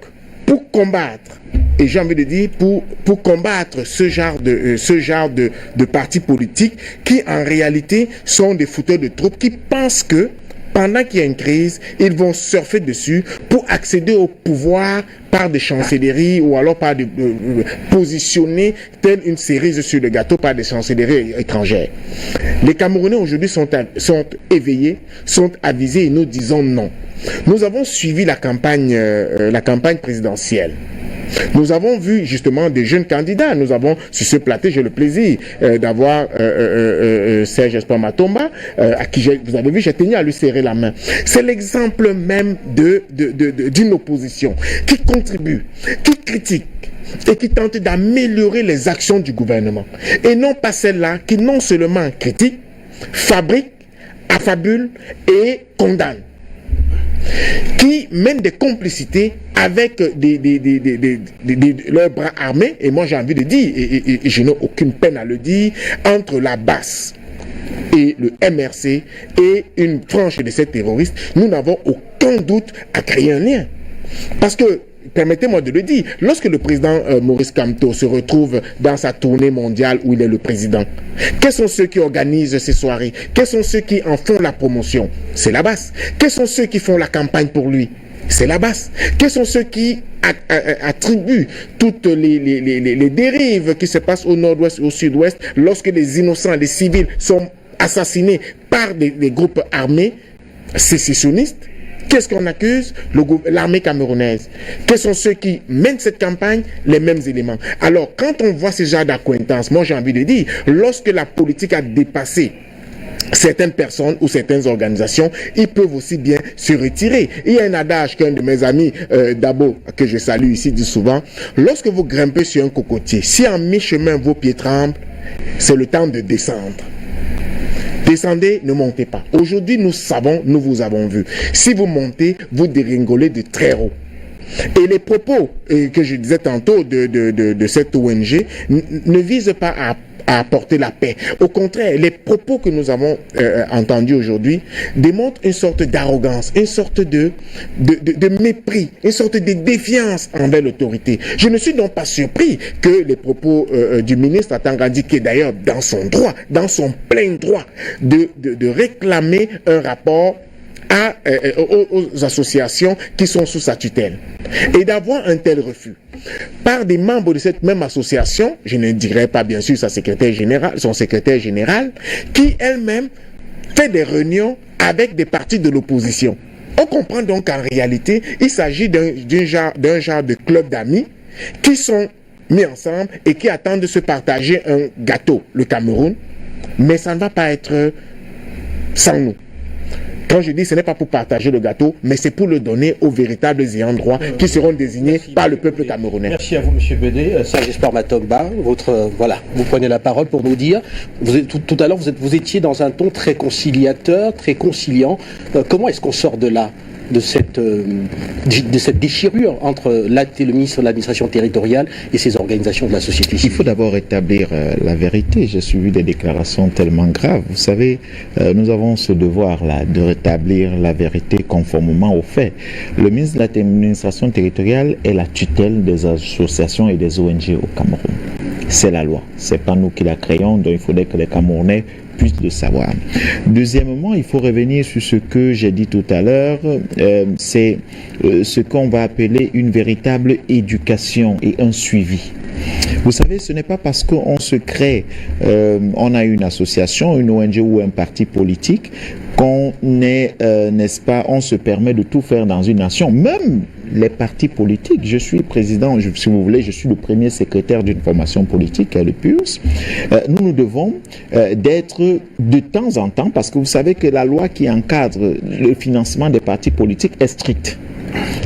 pour combattre, et j'ai envie de dire pour combattre ce genre de partis politiques qui en réalité sont des fouteurs de troupes qui pensent que pendant qu'il y a une crise, ils vont surfer dessus pour accéder au pouvoir par des chancelleries ou alors par des positionner telle une cerise sur le gâteau par des chancelleries étrangères. Les Camerounais aujourd'hui sont éveillés, sont avisés et nous disons non. Nous avons suivi la campagne présidentielle. Nous avons vu justement des jeunes candidats. Nous avons sur ce plateau, j'ai le plaisir d'avoir Serge Espoir Matomba, à qui vous avez vu, j'ai tenu à lui serrer la main. C'est l'exemple même d'une opposition qui contribue, qui critique et qui tente d'améliorer les actions du gouvernement. Et non pas celle-là qui non seulement critique, fabrique, affabule et condamne, qui mènent des complicités avec leurs bras armés, et moi j'ai envie de dire, et je n'ai aucune peine à le dire, entre la BAS et le MRC et une frange de ces terroristes, nous n'avons aucun doute à créer un lien. Parce que, permettez-moi de le dire, lorsque le président Maurice Kamto se retrouve dans sa tournée mondiale où il est le président, quels sont ceux qui organisent ces soirées? Quels sont ceux qui en font la promotion? C'est la BAS. Quels sont ceux qui font la campagne pour lui? C'est la BAS. Quels sont ceux qui attribuent toutes les dérives qui se passent au nord-ouest et au sud-ouest lorsque les innocents, les civils sont assassinés par des groupes armés sécessionnistes? Qu'est-ce qu'on accuse? L'armée camerounaise. Quels sont ceux qui mènent cette campagne? Les mêmes éléments. Alors, quand on voit ce genre d'accointances, moi j'ai envie de dire, lorsque la politique a dépassé certaines personnes ou certaines organisations, ils peuvent aussi bien se retirer. Il y a un adage qu'un de mes amis, Dabo, que je salue ici, dit souvent, lorsque vous grimpez sur un cocotier, si en mi-chemin vos pieds tremblent, c'est le temps de descendre. Descendez, ne montez pas. Aujourd'hui, nous savons, nous vous avons vu. Si vous montez, vous déringolez de très haut. Et les propos que je disais tantôt de cette ONG ne visent pas à apporter la paix. Au contraire, les propos que nous avons entendus aujourd'hui démontrent une sorte d'arrogance, une sorte de mépris, une sorte de défiance envers l'autorité. Je ne suis donc pas surpris que les propos du ministre Atangandi, qui est d'ailleurs dans son droit, dans son plein droit, de réclamer un rapport aux associations qui sont sous sa tutelle et d'avoir un tel refus par des membres de cette même association, je ne dirais pas bien sûr son secrétaire général, qui elle-même fait des réunions avec des partis de l'opposition. On comprend donc qu'en réalité, il s'agit d'un genre de club d'amis qui sont mis ensemble et qui attendent de se partager un gâteau, le Cameroun, mais ça ne va pas être sans nous. Quand je dis ce n'est pas pour partager le gâteau, mais c'est pour le donner aux véritables ayants droit qui seront désignés par le peuple camerounais. Merci à vous, M. Bédé. Serge Espoir Matomba, vous prenez la parole pour nous dire, tout à l'heure, vous étiez dans un ton très conciliateur, très conciliant. Comment est-ce qu'on sort de là, de cette déchirure entre le ministre de l'administration territoriale et ces organisations de la société civile? Il faut d'abord établir la vérité. J'ai suivi des déclarations tellement graves. Vous savez, nous avons ce devoir-là de rétablir la vérité conformément aux faits. Le ministre de l'administration territoriale est la tutelle des associations et des ONG au Cameroun. C'est la loi. C'est pas nous qui la créons, donc il faudrait que les Camerounais puissent le savoir. Deuxièmement, il faut revenir sur ce que j'ai dit tout à l'heure, c'est ce qu'on va appeler une véritable éducation et un suivi. Vous savez, ce n'est pas parce qu'on se crée, on a une association, une ONG ou un parti politique qu'on est, n'est-ce pas, on se permet de tout faire dans une nation. Même les partis politiques. Je suis président, si vous voulez, je suis le premier secrétaire d'une formation politique, le PUS. Nous devons d'être de temps en temps, parce que vous savez que la loi qui encadre le financement des partis politiques est stricte.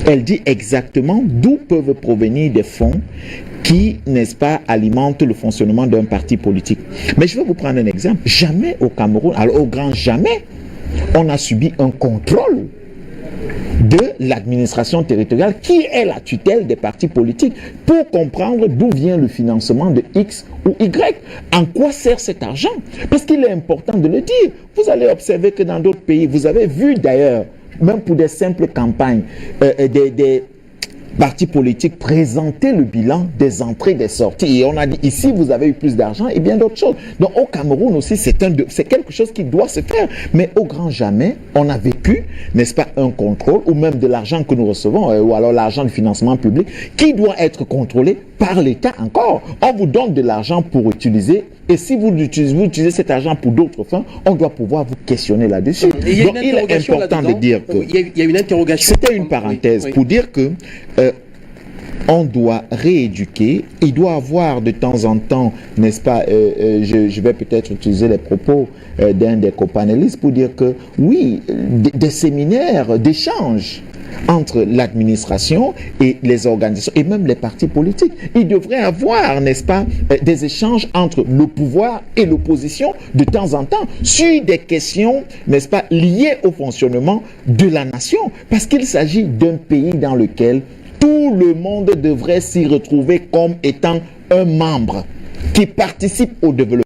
Elle dit exactement d'où peuvent provenir des fonds qui, n'est-ce pas, alimentent le fonctionnement d'un parti politique. Mais je vais vous prendre un exemple. Jamais au Cameroun, alors au grand jamais, on a subi un contrôle de l'administration territoriale qui est la tutelle des partis politiques pour comprendre d'où vient le financement de X ou Y. En quoi sert cet argent? Parce qu'il est important de le dire. Vous allez observer que dans d'autres pays, vous avez vu d'ailleurs, même pour des simples campagnes, des partis politiques présenter le bilan des entrées et des sorties. Et on a dit, ici, vous avez eu plus d'argent et bien d'autres choses. Donc, au Cameroun aussi, c'est quelque chose qui doit se faire. Mais au grand jamais, on a vécu, n'est-ce pas, un contrôle, ou même de l'argent que nous recevons, ou alors l'argent du financement public, qui doit être contrôlé par l'État encore. On vous donne de l'argent pour utiliser, et si vous utilisez cet argent pour d'autres fins, on doit pouvoir vous questionner là-dessus. Donc, il est important de dire que... Il y a une interrogation. C'était une parenthèse pour dire que on doit rééduquer. Il doit avoir de temps en temps, n'est-ce pas, je vais peut-être utiliser les propos d'un des copanélistes pour dire que oui, des séminaires d'échange entre l'administration et les organisations et même les partis politiques. Il devrait avoir, n'est-ce pas, des échanges entre le pouvoir et l'opposition de temps en temps sur des questions, n'est-ce pas, liées au fonctionnement de la nation. Parce qu'il s'agit d'un pays dans lequel tout le monde devrait s'y retrouver comme étant un membre qui participe au développement.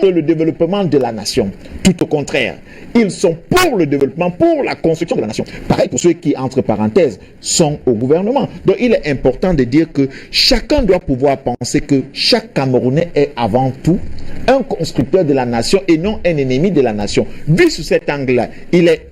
Le développement de la nation. Tout au contraire, ils sont pour le développement, pour la construction de la nation. Pareil pour ceux qui, entre parenthèses, sont au gouvernement. Donc il est important de dire que chacun doit pouvoir penser que chaque Camerounais est avant tout un constructeur de la nation et non un ennemi de la nation. Vu sous cet angle-là, il est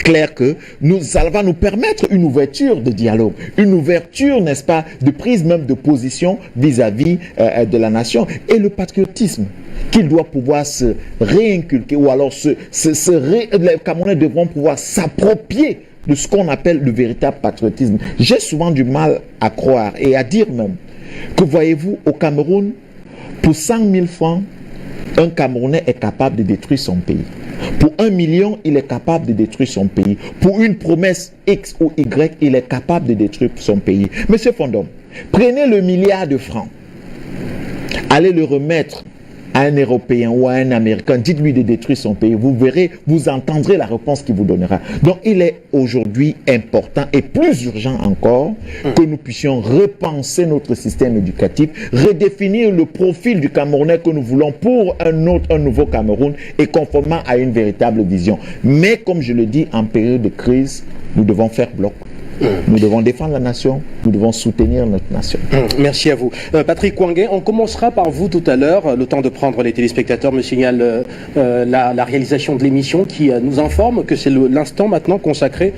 clair que ça va nous permettre une ouverture de dialogue, une ouverture, n'est-ce pas, de prise même de position vis-à-vis de la nation, et le patriotisme qu'il doit pouvoir se réinculquer, ou alors les Camerounais devront pouvoir s'approprier de ce qu'on appelle le véritable patriotisme. J'ai souvent du mal à croire et à dire même que, voyez-vous, au Cameroun, pour 100 000 francs, un Camerounais est capable de détruire son pays. Pour 1 million, il est capable de détruire son pays. Pour une promesse X ou Y, il est capable de détruire son pays. Monsieur Fondom, prenez le milliard de francs, allez le remettre à un Européen ou à un Américain, dites-lui de détruire son pays. Vous verrez, vous entendrez la réponse qu'il vous donnera. Donc, il est aujourd'hui important et plus urgent encore que nous puissions repenser notre système éducatif, redéfinir le profil du Camerounais que nous voulons pour un nouveau Cameroun et conformément à une véritable vision. Mais, comme je le dis, en période de crise, nous devons faire bloc. Nous devons défendre la nation, nous devons soutenir notre nation. Merci à vous. Patrick Kouangué, on commencera par vous tout à l'heure. Le temps de prendre les téléspectateurs me signale la réalisation de l'émission qui nous informe que c'est l'instant maintenant consacré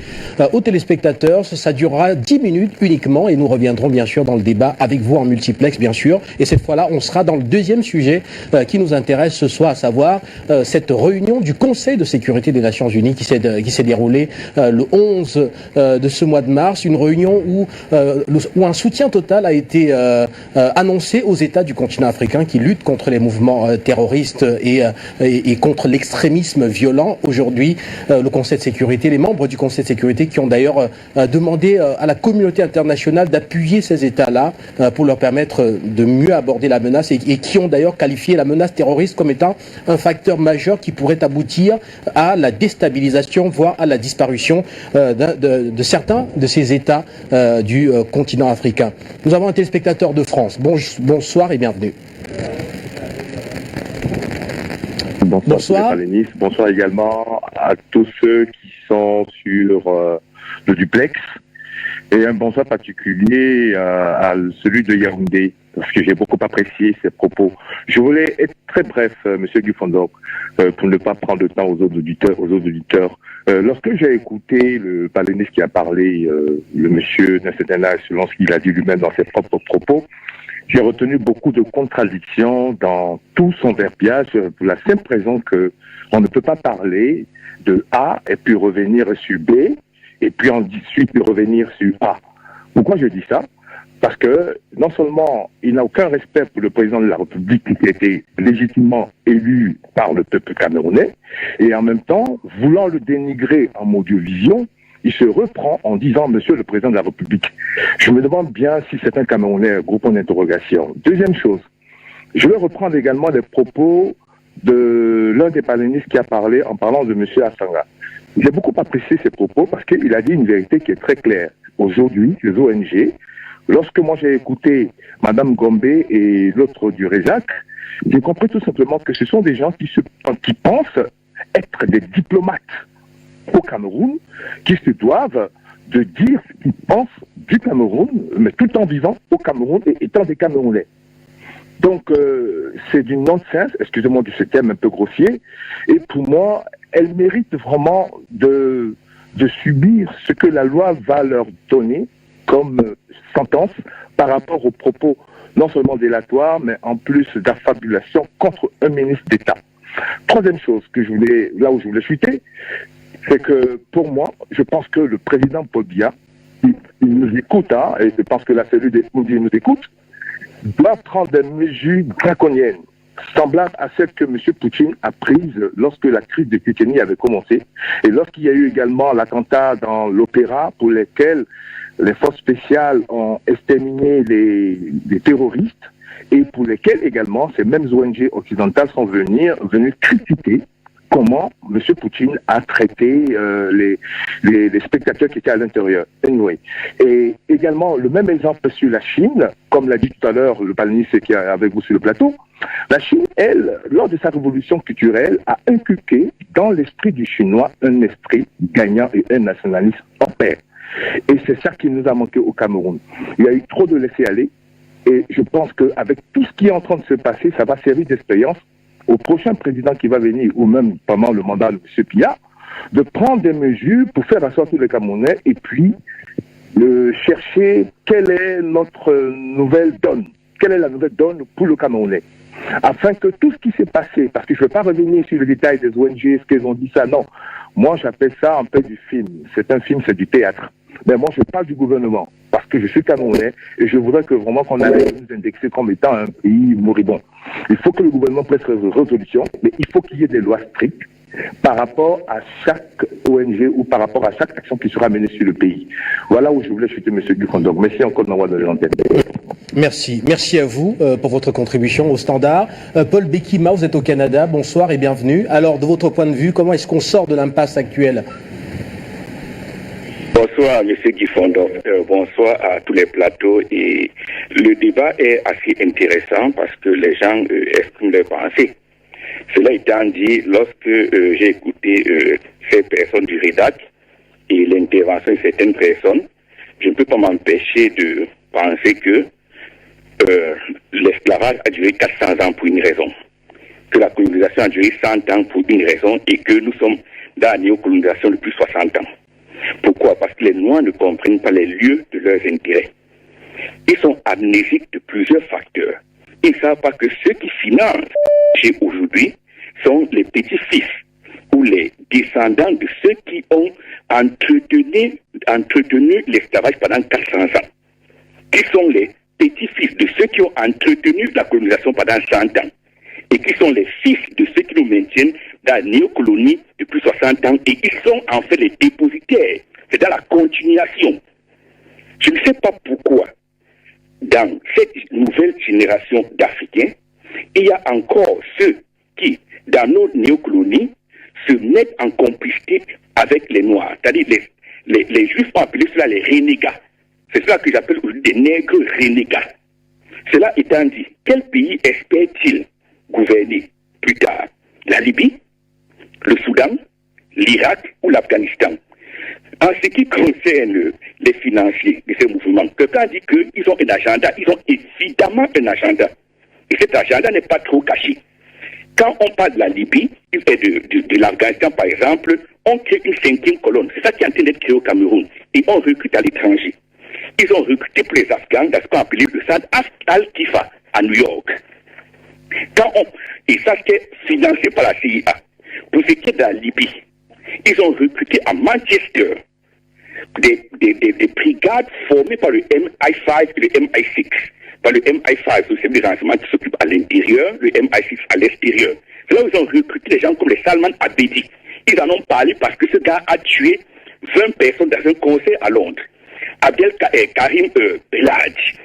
aux téléspectateurs. Ça durera 10 minutes uniquement et nous reviendrons bien sûr dans le débat avec vous en multiplex bien sûr. Et cette fois-là, on sera dans le deuxième sujet qui nous intéresse ce soir, à savoir cette réunion du Conseil de sécurité des Nations Unies qui s'est déroulée le 11 de ce mois de mars, une réunion où un soutien total a été annoncé aux États du continent africain qui luttent contre les mouvements terroristes et contre l'extrémisme violent. Aujourd'hui, le Conseil de sécurité, les membres du Conseil de sécurité qui ont d'ailleurs demandé à la communauté internationale d'appuyer ces États-là pour leur permettre de mieux aborder la menace et qui ont d'ailleurs qualifié la menace terroriste comme étant un facteur majeur qui pourrait aboutir à la déstabilisation, voire à la disparition de certains de ces États du continent africain. Nous avons un téléspectateur de France. Bonsoir et bienvenue. Bonsoir. Bonsoir également à tous ceux qui sont sur le duplex. Et un bonsoir particulier à celui de Yaoundé, parce que j'ai beaucoup apprécié ses propos. Je voulais être très bref, Monsieur Gifondok, pour ne pas prendre le temps aux autres auditeurs. Lorsque j'ai écouté le paléniste qui a parlé, le monsieur d'un certain âge, selon ce qu'il a dit lui-même dans ses propres propos, j'ai retenu beaucoup de contradictions dans tout son verbiage, pour la simple raison que on ne peut pas parler de A et puis revenir sur B, et puis ensuite revenir sur A. Pourquoi je dis ça? Parce que non seulement il n'a aucun respect pour le président de la République qui a été légitimement élu par le peuple camerounais, et en même temps, voulant le dénigrer en Audiovision, il se reprend en disant « Monsieur le Président de la République ». Je me demande bien si c'est un Camerounais, gros point d'interrogation. Deuxième chose, je vais reprendre également les propos de l'un des panélistes qui a parlé en parlant de Monsieur Assanga. J'ai beaucoup apprécié ses propos parce qu'il a dit une vérité qui est très claire. Aujourd'hui, les ONG, lorsque moi j'ai écouté Madame Gombe et l'autre du RESAC, j'ai compris tout simplement que ce sont des gens qui pensent être des diplomates au Cameroun, qui se doivent de dire ce qu'ils pensent du Cameroun, mais tout en vivant au Cameroun et étant des Camerounais. Donc, c'est du nonsense, excusez-moi de ce terme un peu grossier, et pour moi, elles méritent vraiment de subir ce que la loi va leur donner comme sentence par rapport aux propos non seulement délatoires, mais en plus d'affabulation contre un ministre d'État. Troisième chose là où je voulais chuter, c'est que pour moi, je pense que le président Paul Biya, il nous écoute, et je pense que la cellule des Oudis nous écoute, doit prendre des mesures draconiennes, semblables à celles que M. Poutine a prises lorsque la crise de Tchétchénie avait commencé, et lorsqu'il y a eu également l'attentat dans l'opéra pour lesquels les forces spéciales ont exterminé les terroristes, et pour lesquels également ces mêmes ONG occidentales sont venues critiquer comment M. Poutine a traité les spectateurs qui étaient à l'intérieur. Anyway. Et également, le même exemple sur la Chine, comme l'a dit tout à l'heure le panéliniste qui est avec vous sur le plateau, la Chine, elle, lors de sa révolution culturelle, a inculqué dans l'esprit du Chinois un esprit gagnant et un nationalisme en paix. Et c'est ça qui nous a manqué au Cameroun. Il y a eu trop de laisser-aller, et je pense qu'avec tout ce qui est en train de se passer, ça va servir d'expérience au prochain président qui va venir, ou même pendant le mandat de M. Biya, de prendre des mesures pour faire asseoir tous les Camerounais et puis chercher quelle est notre nouvelle donne, quelle est la nouvelle donne pour le Camerounais. Afin que tout ce qui s'est passé, parce que je ne veux pas revenir sur le détail des ONG, ce qu'elles ont dit ça, non. Moi, j'appelle ça un peu du film. C'est un film, c'est du théâtre. Mais moi, je parle du gouvernement, parce que je suis Camerounais, et je voudrais que vraiment qu'on arrête de nous indexer comme étant un pays moribond. Il faut que le gouvernement prenne une résolution, mais il faut qu'il y ait des lois strictes par rapport à chaque ONG ou par rapport à chaque action qui sera menée sur le pays. Voilà où je voulais chuter M. Gifondok. Merci encore d'avoir donné l'antenne. Merci. Merci à vous pour votre contribution au Standard. Paul Bekima, vous êtes au Canada. Bonsoir et bienvenue. Alors, de votre point de vue, comment est-ce qu'on sort de l'impasse actuelle ? Bonsoir, M. Gifondok. Bonsoir à tous les plateaux. Et le débat est assez intéressant parce que les gens expriment leurs pensées. Cela étant dit, lorsque j'ai écouté ces personnes du REDAC et l'intervention de certaines personnes, je ne peux pas m'empêcher de penser que l'esclavage a duré 400 ans pour une raison, que la colonisation a duré 100 ans pour une raison et que nous sommes dans la néocolonisation depuis 60 ans. Pourquoi? Parce que les Noirs ne comprennent pas les lieux de leurs intérêts. Ils sont amnésiques de plusieurs facteurs. Ils ne savent pas que ceux qui financent aujourd'hui sont les petits-fils ou les descendants de ceux qui ont entretenu l'esclavage pendant 400 ans. Qui sont les petits-fils de ceux qui ont entretenu la colonisation pendant 100 ans. Et qui sont les fils de ceux qui nous maintiennent dans la néocolonie depuis 60 ans. Et ils sont en fait les dépositaires. C'est dans la continuation. Je ne sais pas pourquoi, dans cette nouvelle génération d'Africains, il y a encore ceux qui, dans nos néocolonies, se mettent en complicité avec les Noirs. C'est-à-dire les Juifs ont appelé cela les renégats. C'est cela que j'appelle des nègres renégats. Cela étant dit, quel pays espère-t-il gouverner plus tard? La Libye, le Soudan, l'Irak ou l'Afghanistan? En ce qui concerne les financiers de ces mouvements, quelqu'un dit qu'ils ont un agenda, ils ont évidemment un agenda. Et cet agenda n'est pas trop caché. Quand on parle de la Libye et de l'Afghanistan, par exemple, on crée une 5e colonne. C'est ça qui est en train d'être créé au Cameroun. Et on recrute à l'étranger. Ils ont recruté pour les Afghans dans ce qu'on appelait le Sad Al-Kifa à New York. Et ça, c'est financé par la CIA. Pour ce qui est de la Libye, ils ont recruté à Manchester des brigades formées par le MI5 et le MI6. Par le MI5, le service de renseignement qui s'occupe à l'intérieur, le MI6 à l'extérieur. C'est là où ils ont recruté des gens comme les Salman Abedi. Ils en ont parlé parce que ce gars a tué 20 personnes dans un concert à Londres. Abdel Karim Belhadj.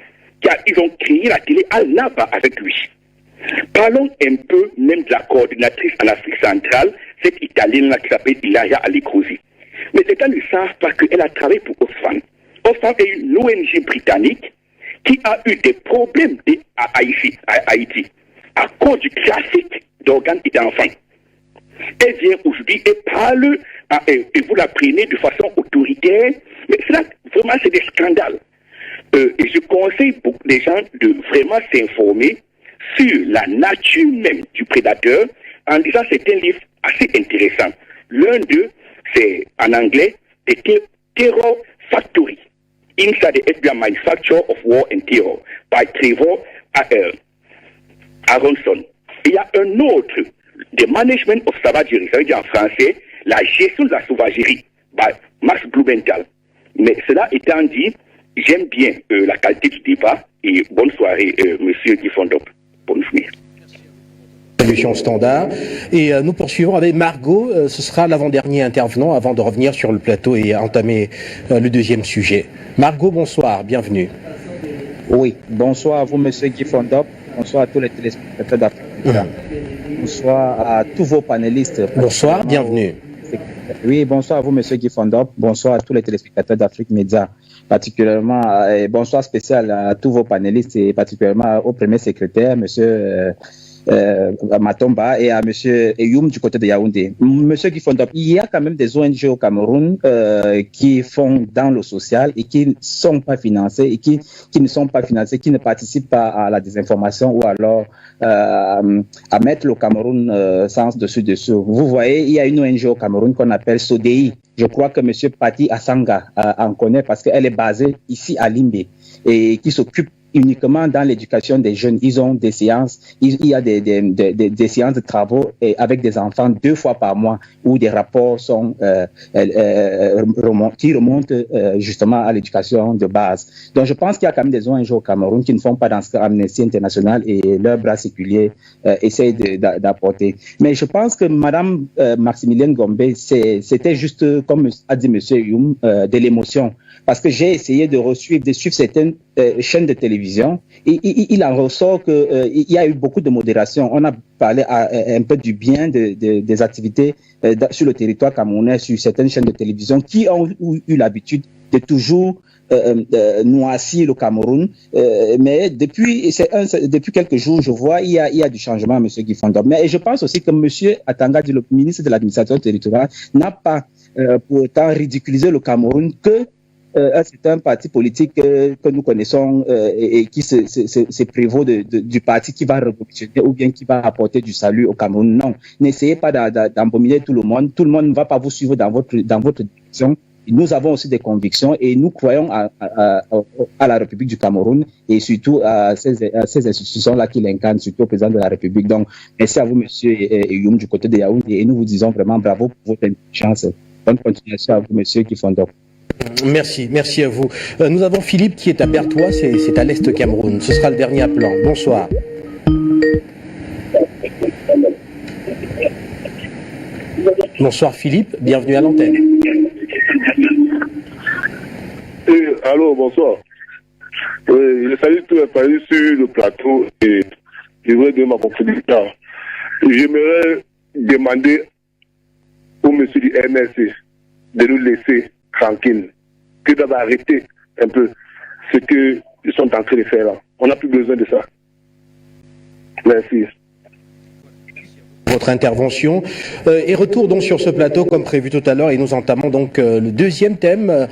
Ils ont créé la télé Al-Naba avec lui. Parlons un peu même de la coordinatrice en Afrique centrale, cette Italienne-là qui s'appelle Ilaria Alikrosi. Mais les gens ne savent pas qu'elle a travaillé pour Oxfam. Oxfam est une ONG britannique qui a eu des problèmes à Haïti à cause du trafic d'organes et d'enfants. Elle vient aujourd'hui et parle, et vous la prenez de façon autoritaire, mais cela, vraiment, c'est des scandales. Et je conseille beaucoup les gens de vraiment s'informer sur la nature même du prédateur en disant c'est un livre assez intéressant. L'un d'eux, c'est en anglais, The Terror Factory, Inside the FBI Manufacture of War and Terror, by Trevor Aronson. Il y a un autre, The Management of Savagery, ça veut dire en français, la gestion de la sauvagerie, by Max Blumenthal. Mais cela étant dit, j'aime bien la qualité du débat et bonne soirée, monsieur Guy Fondop. Bonne journée. Solution standard. Et nous poursuivons avec Margot. Ce sera l'avant-dernier intervenant avant de revenir sur le plateau et entamer le deuxième sujet. Margot, bonsoir, bienvenue. Oui, bonsoir à vous, monsieur Guy Fondop. Bonsoir à tous les téléspectateurs d'Afrique. Bonsoir à tous vos panélistes. Bonsoir, bienvenue. Oui, bonsoir à vous, monsieur Guy Fondop. Bonsoir à tous les téléspectateurs d'Afrique Média. Particulièrement, bonsoir spécial à tous vos panélistes et particulièrement au premier secrétaire, monsieur Matomba, et à monsieur Eyoum du côté de Yaoundé. Monsieur Guy Fondop, il y a quand même des ONG au Cameroun qui font dans le social et qui ne sont pas financés et qui ne sont pas financés, qui ne participent pas à la désinformation ou alors à mettre le Cameroun sans dessus-dessous. Vous voyez, il y a une ONG au Cameroun qu'on appelle SODEI. Je crois que monsieur Pati Assanga en connaît parce qu'elle est basée ici à Limbé et qui s'occupe uniquement dans l'éducation des jeunes. Ils ont des séances, il y a des séances de travaux avec des enfants 2 fois par mois où des rapports sont qui remontent justement à l'éducation de base. Donc je pense qu'il y a quand même des ONG au Cameroun qui ne font pas dans ce qu'Amnesty International et leur bras séculier essayent d'apporter. Mais je pense que Madame Maximilienne Gombe, c'était juste, comme a dit Monsieur Youm, de l'émotion. Parce que j'ai essayé de suivre certaines chaînes de télévision et il en ressort qu'il y a eu beaucoup de modération. On a parlé un peu du bien des activités sur le territoire camerounais, sur certaines chaînes de télévision qui ont eu l'habitude de toujours noircir le Cameroun. Mais depuis quelques jours, je vois il y a du changement, M. Guy Fondop. Mais je pense aussi que M. Atanga, le ministre de l'administration territoriale, n'a pas pour autant ridiculisé le Cameroun que c'est un parti politique que nous connaissons et qui se prévaut du parti qui va révolutionner ou bien qui va apporter du salut au Cameroun. Non, n'essayez pas d'embominer tout le monde. Tout le monde ne va pas vous suivre dans votre direction. Nous avons aussi des convictions et nous croyons à la République du Cameroun et surtout à ces institutions-là qui l'incarnent, surtout au président de la République. Donc, merci à vous, monsieur Youm, du côté de Yaoundé, et nous vous disons vraiment bravo pour votre intelligence. Bonne continuation à vous, monsieur Guy Fondop. Merci à vous. Nous avons Philippe qui est à Bertois, c'est à l'est Cameroun. Ce sera le dernier appelant. Bonsoir. Bonsoir Philippe, bienvenue à l'antenne. Allô, bonsoir. Je salue tous les paris sur le plateau et je voudrais donner ma contribution. J'aimerais demander au monsieur du MRC de nous laisser tranquille, que d'avoir arrêté un peu ce qu'ils sont en train de faire là. On n'a plus besoin de ça. Merci. votre intervention. Et retour donc sur ce plateau comme prévu tout à l'heure et nous entamons donc le deuxième thème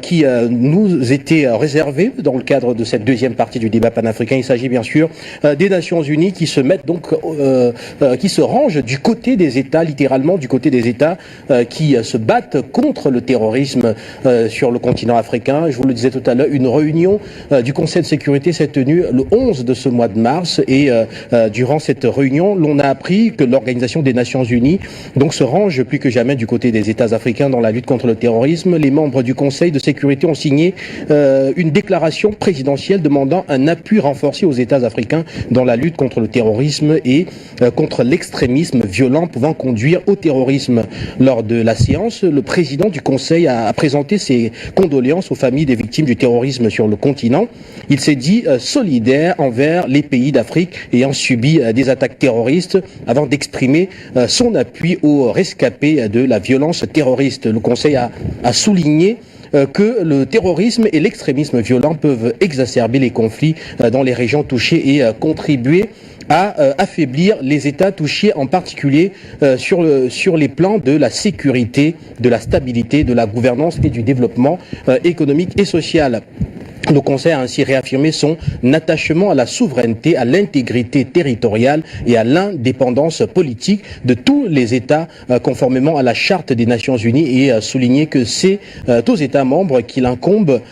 qui nous était réservé dans le cadre de cette deuxième partie du débat panafricain. Il s'agit bien sûr des Nations Unies qui se mettent donc, qui se rangent du côté des États, littéralement du côté des États qui se battent contre le terrorisme sur le continent africain. Je vous le disais tout à l'heure, une réunion du Conseil de sécurité s'est tenue le 11 de ce mois de mars et durant cette réunion, l'on a appris que l'Organisation des Nations Unies donc se range plus que jamais du côté des États africains dans la lutte contre le terrorisme. Les membres du Conseil de sécurité ont signé une déclaration présidentielle demandant un appui renforcé aux États africains dans la lutte contre le terrorisme et contre l'extrémisme violent pouvant conduire au terrorisme. Lors de la séance, le président du Conseil a présenté ses condoléances aux familles des victimes du terrorisme sur le continent. Il s'est dit solidaire envers les pays d'Afrique ayant subi des attaques terroristes avant d'exprimer son appui aux rescapés de la violence terroriste. Le Conseil a souligné que le terrorisme et l'extrémisme violent peuvent exacerber les conflits dans les régions touchées et contribuer à affaiblir les États touchés, en particulier sur les plans de la sécurité, de la stabilité, de la gouvernance et du développement économique et social. Le Conseil a ainsi réaffirmé son attachement à la souveraineté, à l'intégrité territoriale et à l'indépendance politique de tous les États conformément à la Charte des Nations Unies et a souligné que c'est aux États membres qu'il incombe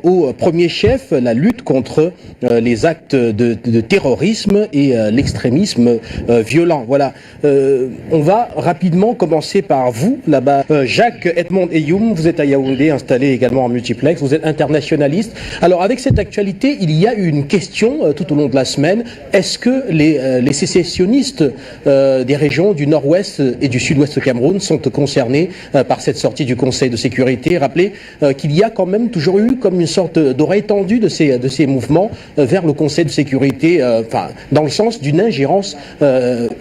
au premier chef la lutte contre les actes de terrorisme et l'extrémisme violent. Voilà. On va rapidement commencer par vous là-bas. Jacques Edmond Eyoum, vous êtes à Yaoundé, installé également en multiplex, vous êtes internationaliste. Alors avec cette actualité, il y a eu une question tout au long de la semaine. Est-ce que les sécessionnistes des régions du nord-ouest et du sud-ouest du Cameroun sont concernés par cette sortie du Conseil de sécurité? Rappelez qu'il y a quand même toujours eu comme une sorte d'oreille tendue de ces mouvements vers le Conseil de sécurité, dans le sens d'une ingérence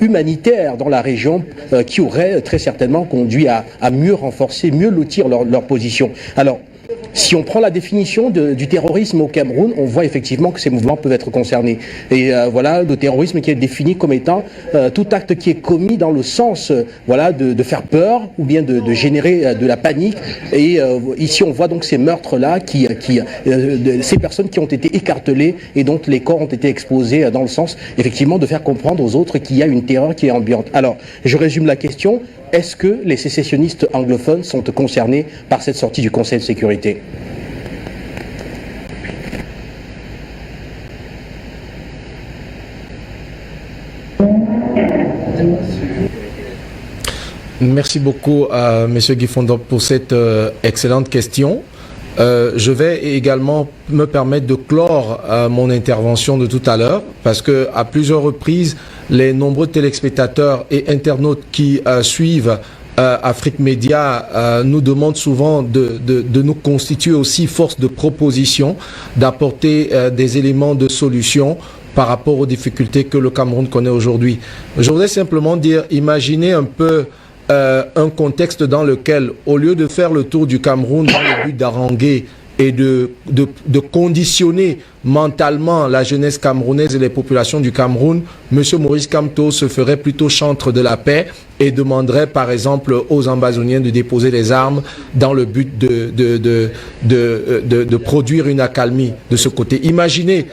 humanitaire dans la région qui aurait très certainement conduit à mieux renforcer, mieux lotir leur position. Alors, si on prend la définition du terrorisme au Cameroun, on voit effectivement que ces mouvements peuvent être concernés. Et voilà, le terrorisme qui est défini comme étant tout acte qui est commis dans le sens de faire peur ou bien de générer de la panique. Et ici, on voit donc ces meurtres-là, ces personnes qui ont été écartelées et dont les corps ont été exposés dans le sens, effectivement, de faire comprendre aux autres qu'il y a une terreur qui est ambiante. Alors, je résume la question. Est-ce que les sécessionnistes anglophones sont concernés par cette sortie du Conseil de sécurité? Merci beaucoup à M. Guy Fondop pour cette excellente question. Je vais également me permettre de clore mon intervention de tout à l'heure parce que à plusieurs reprises, les nombreux téléspectateurs et internautes qui suivent Afrique Média nous demandent souvent de nous constituer aussi force de proposition, d'apporter des éléments de solution par rapport aux difficultés que le Cameroun connaît aujourd'hui. Je voudrais simplement dire, imaginez un peu un contexte dans lequel, au lieu de faire le tour du Cameroun dans le but d'haranguer et de conditionner mentalement la jeunesse camerounaise et les populations du Cameroun, M. Maurice Kamto se ferait plutôt chantre de la paix et demanderait par exemple aux Ambazoniens de déposer les armes dans le but de produire une accalmie de ce côté. Imaginez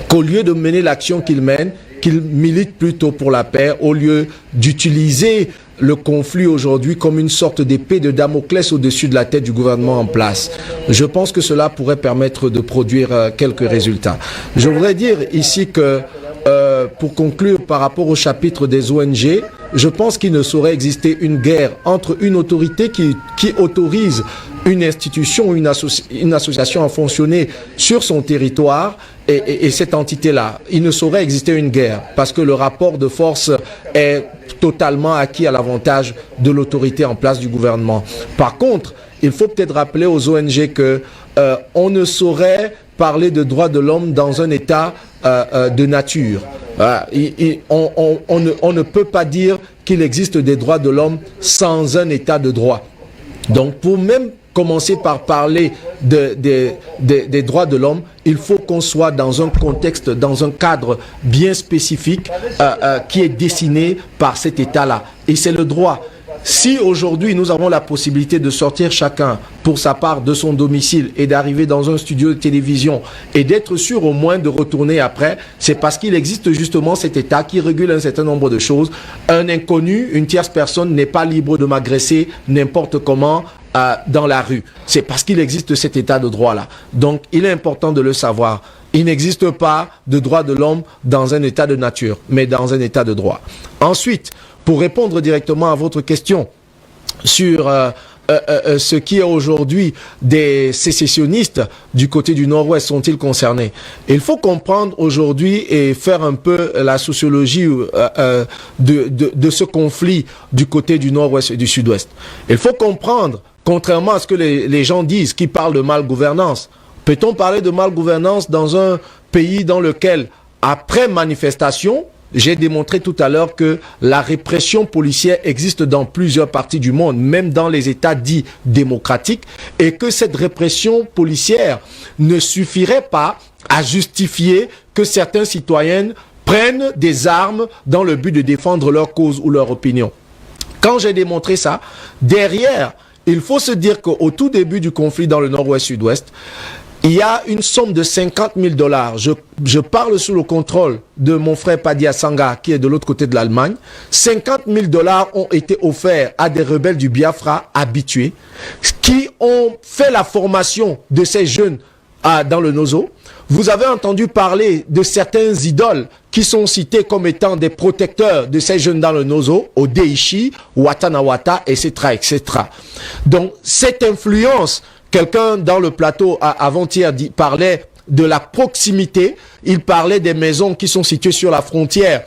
qu'au lieu de mener l'action qu'il mène, qu'il milite plutôt pour la paix, au lieu d'utiliser le conflit aujourd'hui comme une sorte d'épée de Damoclès au-dessus de la tête du gouvernement en place. Je pense que cela pourrait permettre de produire quelques résultats. Je voudrais dire ici que, pour conclure par rapport au chapitre des ONG, je pense qu'il ne saurait exister une guerre entre une autorité qui autorise une institution ou une association à fonctionner sur son territoire et cette entité-là. Il ne saurait exister une guerre parce que le rapport de force est totalement acquis à l'avantage de l'autorité en place du gouvernement. Par contre, il faut peut-être rappeler aux ONG que on ne saurait parler de droits de l'homme dans un état de nature. On ne peut pas dire qu'il existe des droits de l'homme sans un état de droit. Donc pour même commencer par parler des droits de l'homme, il faut qu'on soit dans un contexte, dans un cadre bien spécifique qui est dessiné par cet État-là. Et c'est le droit. Si aujourd'hui nous avons la possibilité de sortir chacun pour sa part de son domicile et d'arriver dans un studio de télévision et d'être sûr au moins de retourner après, c'est parce qu'il existe justement cet État qui régule un certain nombre de choses. Un inconnu, une tierce personne n'est pas libre de m'agresser n'importe comment dans la rue. C'est parce qu'il existe cet État de droit-là. Donc il est important de le savoir. Il n'existe pas de droit de l'homme dans un état de nature, mais dans un état de droit. Ensuite, pour répondre directement à votre question sur ce qui est aujourd'hui des sécessionnistes du côté du Nord-Ouest sont-ils concernés? Il faut comprendre aujourd'hui et faire un peu la sociologie de ce conflit du côté du Nord-Ouest et du Sud-Ouest. Il faut comprendre, contrairement à ce que les gens disent, qui parlent de malgouvernance, peut-on parler de malgouvernance dans un pays dans lequel, après manifestation, j'ai démontré tout à l'heure que la répression policière existe dans plusieurs parties du monde, même dans les États dits démocratiques, et que cette répression policière ne suffirait pas à justifier que certains citoyens prennent des armes dans le but de défendre leur cause ou leur opinion. Quand j'ai démontré ça, derrière, il faut se dire qu'au tout début du conflit dans le Nord-Ouest-Sud-Ouest, il y a une somme de 50 000 $. Je parle sous le contrôle de mon frère Padia Sanga, qui est de l'autre côté de l'Allemagne. 50 000 $ ont été offerts à des rebelles du Biafra habitués, qui ont fait la formation de ces jeunes dans le Nozo. Vous avez entendu parler de certains idoles qui sont cités comme étant des protecteurs de ces jeunes dans le Nozo, Odeishi, Watanawata, etc., etc. Donc, cette influence, quelqu'un dans le plateau avant-hier parlait de la proximité. Il parlait des maisons qui sont situées sur la frontière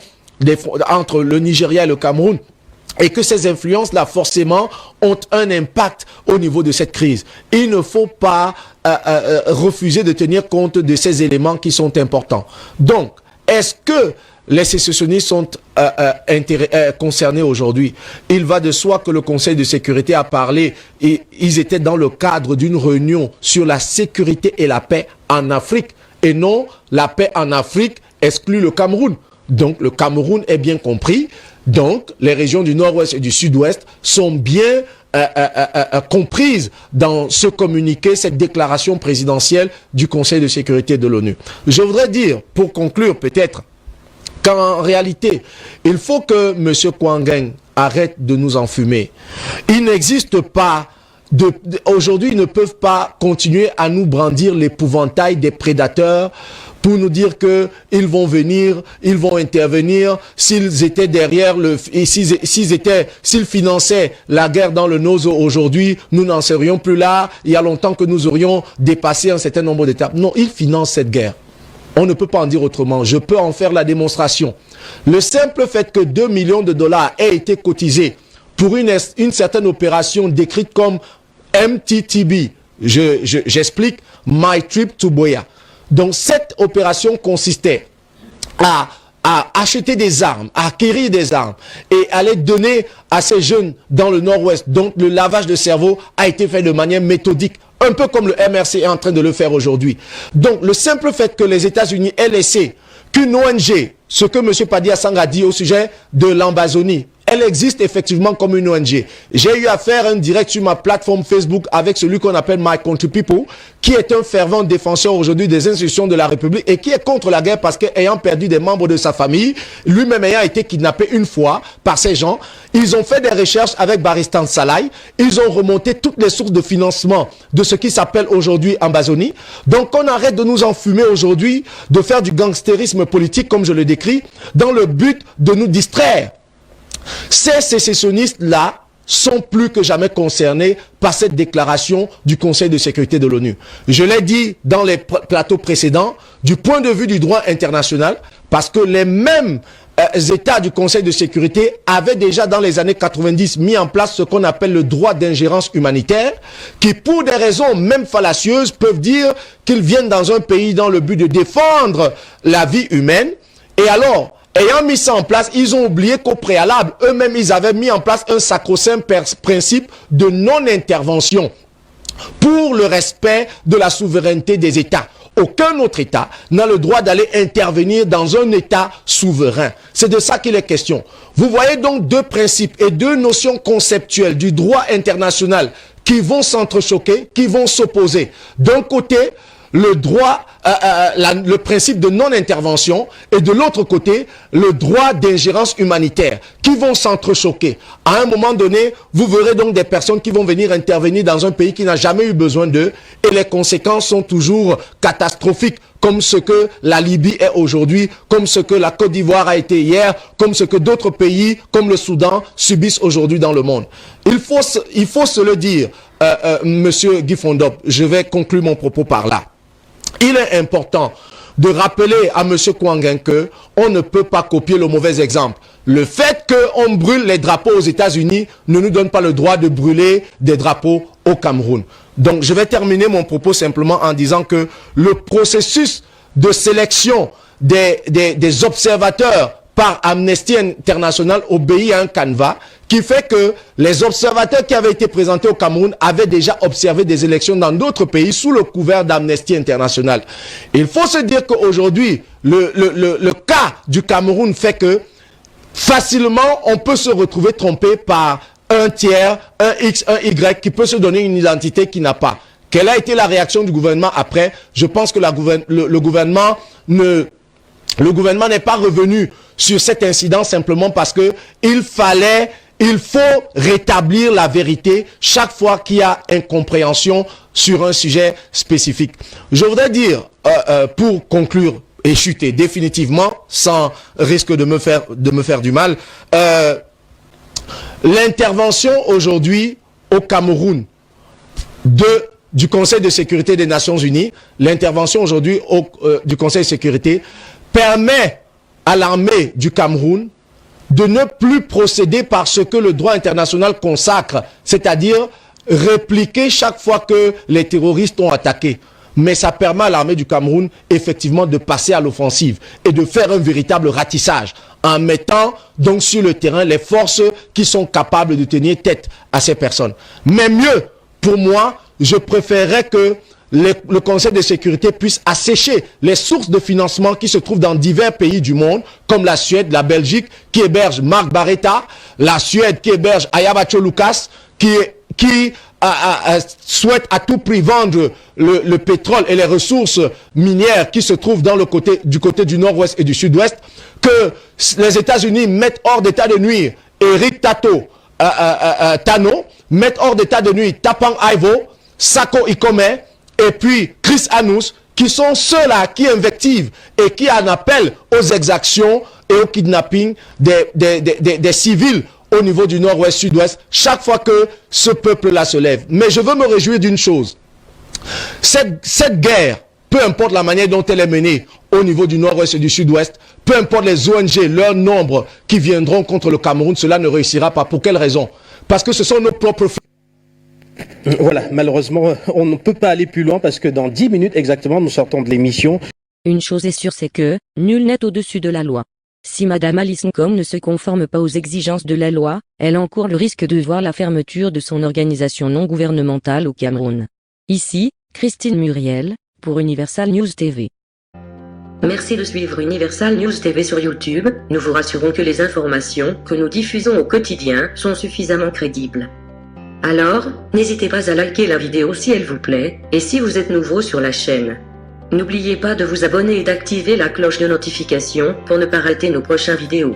entre le Nigeria et le Cameroun. Et que ces influences-là, forcément, ont un impact au niveau de cette crise. Il ne faut pas refuser de tenir compte de ces éléments qui sont importants. Donc, est-ce que les sécessionnistes sont concernés aujourd'hui? Il va de soi que le Conseil de sécurité a parlé et ils étaient dans le cadre d'une réunion sur la sécurité et la paix en Afrique. Et non, la paix en Afrique exclut le Cameroun. Donc, le Cameroun est bien compris. Donc, les régions du Nord-Ouest et du Sud-Ouest sont bien comprises dans ce communiqué, cette déclaration présidentielle du Conseil de sécurité de l'ONU. Je voudrais dire, pour conclure peut-être, qu'en réalité, il faut que M. Kouangeng arrête de nous enfumer. Il n'existe pas, aujourd'hui, ils ne peuvent pas continuer à nous brandir l'épouvantail des prédateurs pour nous dire que ils vont venir, ils vont intervenir, s'ils étaient derrière s'ils finançaient la guerre dans le Nozo aujourd'hui, nous n'en serions plus là, il y a longtemps que nous aurions dépassé un certain nombre d'étapes. Non, ils financent cette guerre. On ne peut pas en dire autrement. Je peux en faire la démonstration. Le simple fait que 2 millions de $ aient été cotisés pour une certaine opération décrite comme MTTB, j'explique, My Trip to Buea. Donc cette opération consistait à acheter des armes, à acquérir des armes et à les donner à ces jeunes dans le Nord-Ouest. Donc le lavage de cerveau a été fait de manière méthodique, un peu comme le MRC est en train de le faire aujourd'hui. Donc le simple fait que les États-Unis aient laissé qu'une ONG, ce que M. Padia Sanga a dit au sujet de l'Ambazonie, elle existe effectivement comme une ONG. J'ai eu à faire un direct sur ma plateforme Facebook avec celui qu'on appelle My Country People, qui est un fervent défenseur aujourd'hui des institutions de la République et qui est contre la guerre parce qu'ayant perdu des membres de sa famille, lui-même ayant été kidnappé une fois par ces gens, ils ont fait des recherches avec Baristan Salai, ils ont remonté toutes les sources de financement de ce qui s'appelle aujourd'hui Ambazonie. Donc on arrête de nous enfumer aujourd'hui, de faire du gangstérisme politique comme je le décris, dans le but de nous distraire. Ces sécessionnistes-là sont plus que jamais concernés par cette déclaration du Conseil de sécurité de l'ONU. Je l'ai dit dans les plateaux précédents, du point de vue du droit international, parce que les mêmes États du Conseil de sécurité avaient déjà dans les années 90 mis en place ce qu'on appelle le droit d'ingérence humanitaire, qui pour des raisons même fallacieuses peuvent dire qu'ils viennent dans un pays dans le but de défendre la vie humaine, et alors ayant mis ça en place, ils ont oublié qu'au préalable, eux-mêmes, ils avaient mis en place un sacro-saint principe de non-intervention pour le respect de la souveraineté des États. Aucun autre État n'a le droit d'aller intervenir dans un État souverain. C'est de ça qu'il est question. Vous voyez donc deux principes et deux notions conceptuelles du droit international qui vont s'entrechoquer, qui vont s'opposer. D'un côté, le droit, le principe de non-intervention, et de l'autre côté, le droit d'ingérence humanitaire, qui vont s'entrechoquer. À un moment donné, vous verrez donc des personnes qui vont venir intervenir dans un pays qui n'a jamais eu besoin d'eux, et les conséquences sont toujours catastrophiques, comme ce que la Libye est aujourd'hui, comme ce que la Côte d'Ivoire a été hier, comme ce que d'autres pays, comme le Soudan, subissent aujourd'hui dans le monde. Il faut se le dire, Monsieur Guy Fondop, je vais conclure mon propos par là. Il est important de rappeler à M. Kouangin que on ne peut pas copier le mauvais exemple. Le fait qu'on brûle les drapeaux aux États-Unis ne nous donne pas le droit de brûler des drapeaux au Cameroun. Donc je vais terminer mon propos simplement en disant que le processus de sélection des observateurs par Amnesty International obéit à un canevas qui fait que les observateurs qui avaient été présentés au Cameroun avaient déjà observé des élections dans d'autres pays sous le couvert d'Amnesty International. Il faut se dire qu'aujourd'hui, le cas du Cameroun fait que facilement on peut se retrouver trompé par un tiers, un X, un Y qui peut se donner une identité qu'il n'a pas. Quelle a été la réaction du gouvernement après? Je pense que le gouvernement n'est pas revenu sur cet incident simplement parce que il faut rétablir la vérité chaque fois qu'il y a incompréhension sur un sujet spécifique. Je voudrais dire, pour conclure et chuter définitivement, sans risque de me faire du mal, l'intervention aujourd'hui au Cameroun du Conseil de sécurité des Nations Unies, l'intervention aujourd'hui du Conseil de sécurité permet à l'armée du Cameroun de ne plus procéder par ce que le droit international consacre, c'est-à-dire répliquer chaque fois que les terroristes ont attaqué. Mais ça permet à l'armée du Cameroun effectivement de passer à l'offensive et de faire un véritable ratissage en mettant donc sur le terrain les forces qui sont capables de tenir tête à ces personnes. Mais mieux, pour moi, je préférerais que le Conseil de sécurité puisse assécher les sources de financement qui se trouvent dans divers pays du monde, comme la Suède, la Belgique, qui héberge Marc Barretta, la Suède qui héberge Ayabacho Lucas, qui souhaite à tout prix vendre le pétrole et les ressources minières qui se trouvent du côté du nord-ouest et du sud-ouest, que les États-Unis mettent hors d'état de nuire Eric Tano, mettent hors d'état de nuire Tapang Ivo, Sako Ikome, et puis Chris Anous, qui sont ceux-là qui invectivent et qui en appellent aux exactions et au kidnapping des civils au niveau du nord-ouest, sud-ouest, chaque fois que ce peuple-là se lève. Mais je veux me réjouir d'une chose. Cette guerre, peu importe la manière dont elle est menée au niveau du nord-ouest et du sud-ouest, peu importe les ONG, leur nombre qui viendront contre le Cameroun, cela ne réussira pas. Pour quelle raison? Parce que ce sont nos propres... Voilà, malheureusement, on ne peut pas aller plus loin parce que dans 10 minutes exactement, nous sortons de l'émission. Une chose est sûre, c'est que nul n'est au-dessus de la loi. Si Madame Alice Nkom ne se conforme pas aux exigences de la loi, elle encourt le risque de voir la fermeture de son organisation non gouvernementale au Cameroun. Ici, Christine Muriel, pour Universal News TV. Merci de suivre Universal News TV sur YouTube. Nous vous rassurons que les informations que nous diffusons au quotidien sont suffisamment crédibles. Alors, n'hésitez pas à liker la vidéo si elle vous plaît, et si vous êtes nouveau sur la chaîne. N'oubliez pas de vous abonner et d'activer la cloche de notification pour ne pas rater nos prochaines vidéos.